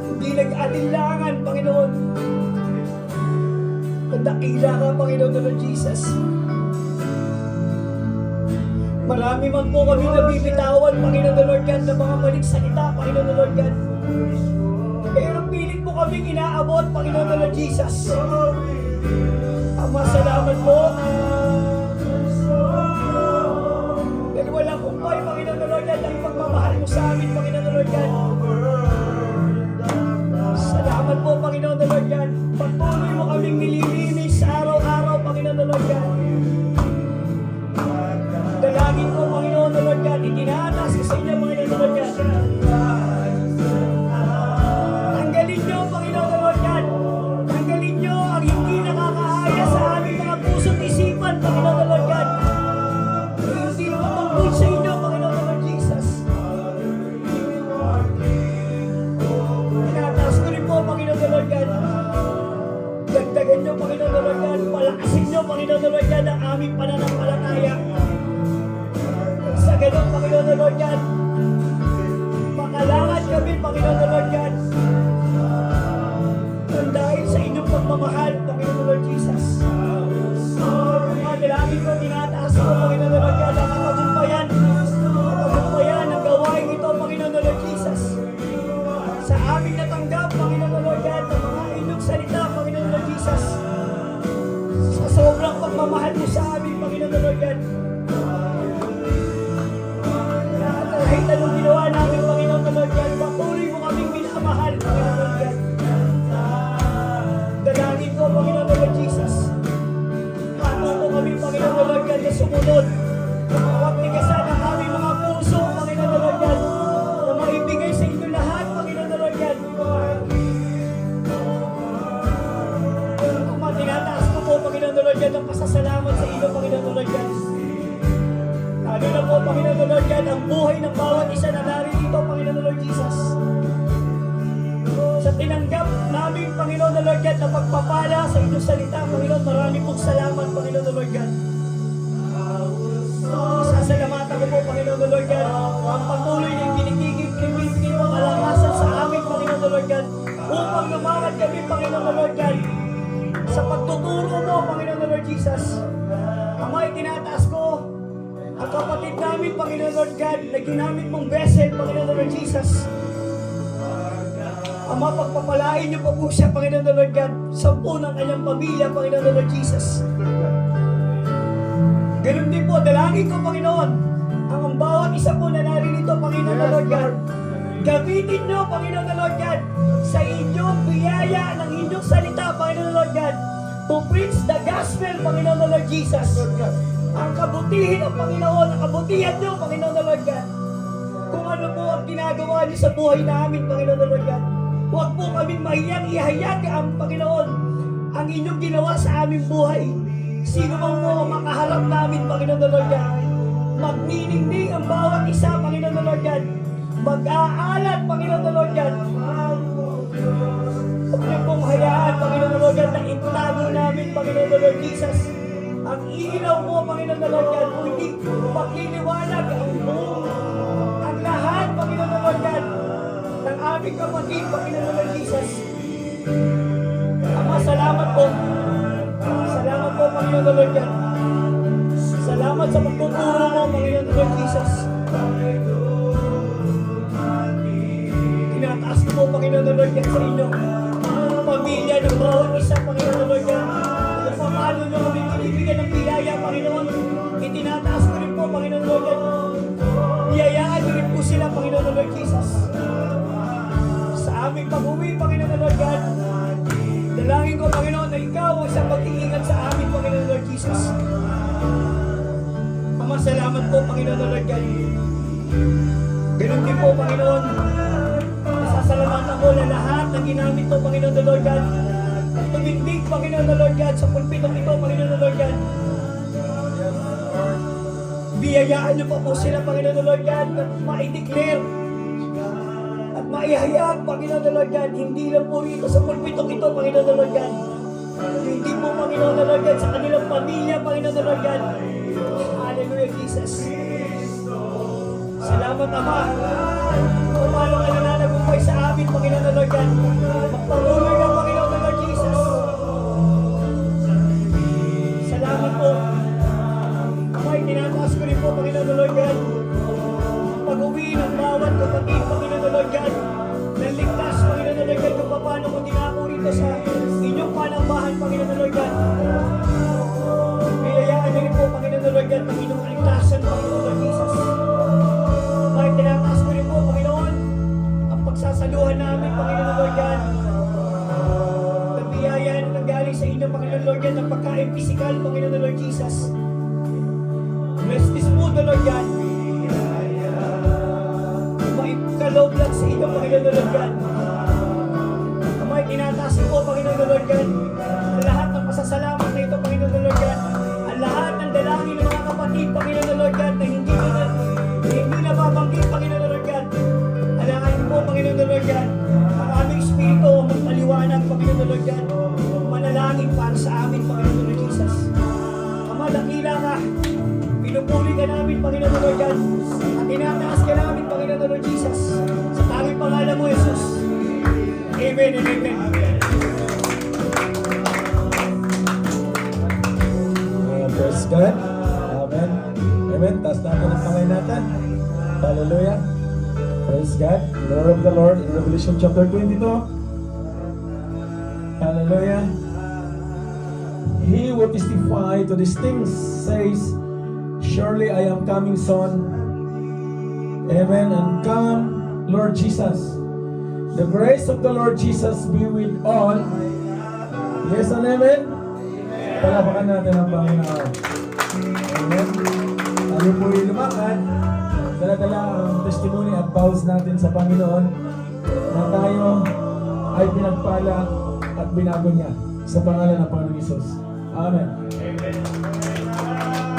Hindi nag-adilangan, Panginoon. Nadakila ka, Panginoon na Lord Jesus. Marami man po kami nabibitawan, Panginoon na Lord God, ng mga maling salita, Panginoon na Lord God. Pero pilit mo kami inaabot, Panginoon na Lord Jesus. Ama, salamat po. Dahil walang kumpay, Panginoon na Lord God, ang pagmamahal mo sa amin, Panginoon na Lord God. Salamat po, Panginoon na Lord God. Pagtuloy mo kaming nililinis araw-araw, Panginoon na Lord God. Dalangin ko, Panginoon na Lord God, itinataas ko sa inyo, Panginoon na Lord God. Tanggalin nyo, Panginoon na Lord God. Tanggalin nyo ang hindi nakakaaya sa aming mga puso't isipan, Panginoon na Lord God. Hindi matungkol sa inyo, Panginoon na Lord Jesus. Tinataas ko rin po, Panginoon na Lord God. Dagdagan nyo, Panginoon na Lord God. Palakasin nyo, Panginoon na Lord God, ang aming pananampalataya. Sa ganun, Panginoon na Lord God, makalangan kami, Panginoon na Lord God. Dahil sa inyong pagmamahal, Panginoon na Lord Jesus. Mga dalangin ko, tinataas ko, Panginoon na Lord God, ang kapagpayan ng gawain ito, Panginoon na Lord Jesus. Sa aming natanggap, Panginoon na Lord God, ng mga inyong salita, Panginoon na Lord Jesus. Sa sobrang pagmamahal mo sa amin, Panginoon na Lord God. Kahit anong ginawa namin, Panginoon na Lord God, patuloy mo kaming minamahal, Panginoon na Lord God. Dalangin ko, Panginoon na Lord Jesus. Hatuto kami, Panginoon na Lord God, na sumunod. Huwag tigasan ang aming mga puso, Panginoon na Lord God, na maibigay sa inyo lahat, Panginoon na Lord God. Ama, tinataas ko po, Panginoon na Lord God, ang pasasalamat sa inyo, Panginoon na Lord God. Lalo na po, Panginoon na Lord God, ang buhay ng bawat isa na narito, Panginoon na Lord Jesus. Sa tinanggap namin, Panginoon na Lord God, na pagpapala sa inyong salita, Panginoon, marami pong salamat, Panginoon na Lord God. Sasalamatan ko po, Panginoon na Lord God, ang patuloy na binibigay mo kalakasan sa amin, Panginoon na Lord God, upang lumakad kami, Panginoon na Lord God, sa pagtuturo mo, Panginoon na Lord Jesus. Ama, itinataas ko ang kapatid namin, Panginoon Lord God, na ginamit mong vessel, Panginoon Lord Jesus. Ama, pagpapalain niyo po po siya, Panginoon Lord God, sa po ng kanyang pamilya, Panginoon Lord Jesus. Ganun din po, dalangin ko, Panginoon, ang bawat isa po na naririto, Panginoon Lord God. Gamitin niyo, Panginoon Lord God, sa inyong biyaya ng inyong salita, Panginoon Lord God, to preach the gospel, Panginoon Lord Jesus. Ang kabutihin ng Panginoon, ang kabutihan niyo, Panginoon na Lord God. Kung ano po ang ginagawa niyo sa buhay namin, Panginoon na Lord God. Huwag po kaming mahiyang ihayag ang Panginoon, ang inyong ginawa sa aming buhay. Sino man po ang makaharap namin, Panginoon na Lord God. Magniningning ang bawat isa, Panginoon na Lord God. Mag-aalat, Panginoon na Lord God. Huwag niyo pong hayaan, Panginoon na Lord God, na itago namin, Panginoon na Lord Jesus. Ang ilaw mo, Panginoon na Lord God, kundi magliliwanag ang lahat, Panginoon na Lord God, ng aming kapatid, Panginoon na Lord Jesus. Ama, salamat po. Salamat po, Panginoon na Lord God. Salamat sa pagtuturo mo, Panginoon na Lord Jesus. Tinataas ko po, Panginoon na Lord God, sa inyo. Ang pamilya ng bawat isa, Panginoon na Lord God. Kung paano nyo kami binibigyan ng biyaya, Panginoon. Itinataas ko rin po, Panginoon na Lord God. Biyayaan nyo rin po sila, Panginoon na Lord Jesus. Sa aming pag-uwi, Panginoon na Lord God. Dalangin ko, Panginoon, na ikaw ang isang mag-iingat sa amin, Panginoon Lord Jesus. Ama, salamat po, Panginoon Lord God. Ganun din po, Panginoon. Nasasalamatan ko na lahat na ginamit po, Panginoon Lord God. At tumindig, Panginoon Lord God, sa pulpitong ito, Panginoon Lord God. Biyayaan niyo po sila, Panginoon Lord God, na ma-declare at maihayag, Panginoon Lord God, hindi lang po rito sa pulpitong ito, Panginoon Lord God. Hindi po, Panginoon Lord God, sa kanilang pamilya, Panginoon Lord God. Hallelujah, Jesus. Salamat, Ama. Kung paano ka nananagumpay sa amin, Panginoon Lord God. Magpatuloy ka, Panginoon Lord Jesus. Salamat po. Ama, tinataas ko rin po, Panginoon Lord God. Pag-uwi ng bawat kapatid, Panginoon Lord God. Naligtas, Panginoon Lord God, kung paano ko dinako rito sa inyong panambahan, Panginoon Lord God. Biyayaan niyo rin po, Panginoon Lord God, ng inyong kaligtasan, Panginoon Lord Jesus. May tinataas ko rin po, Panginoon, ang pagsasaluhan namin, Panginoon Lord God. Nabiyayaan na galing sa inyo, Panginoon Lord God, ng pagkain physical, Panginoon Lord Jesus. Bless this food, Lord God. Kaloob lang sa inyo, Panginoon Lord God. Kamay, tinataas ko po, Panginoon Lord God. Ang lahat ng pasasalamat na ito, Panginoon Lord God. Ang lahat ng dalangin ng mga kapatid, Panginoon Lord God, na hindi nababanggit, Panginoon Lord God. Alangin po, Panginoon Lord God. Ang aming espiritu, magpaliwanag, Panginoon Lord God. Manalangin para sa amin, Panginoon Lord Jesus. Ama, dakila ka. Pinupuli ka namin, Panginoon Lord God. At tinataas ka namin, Panginoon Lord Jesus. Sa tanging pangalan mo, Jesus. Amen and amen. Praise God. Amen. Amen. Taas natin ang kamay natin. Hallelujah. Praise God. The word of the Lord in Revelation chapter 22. Hallelujah. He will testify to these things says, surely I am coming soon. Amen. And come, Lord Jesus. The grace of the Lord Jesus be with all. Yes and amen. Palapakan natin ang Panginoon. Amen. Tayo po'y lumakad. Dala-dala ang testimony at vows natin sa Panginoon na tayo ay pinagpala at binago niya sa pangalan ng Panginoon Jesus. Amen. Amen.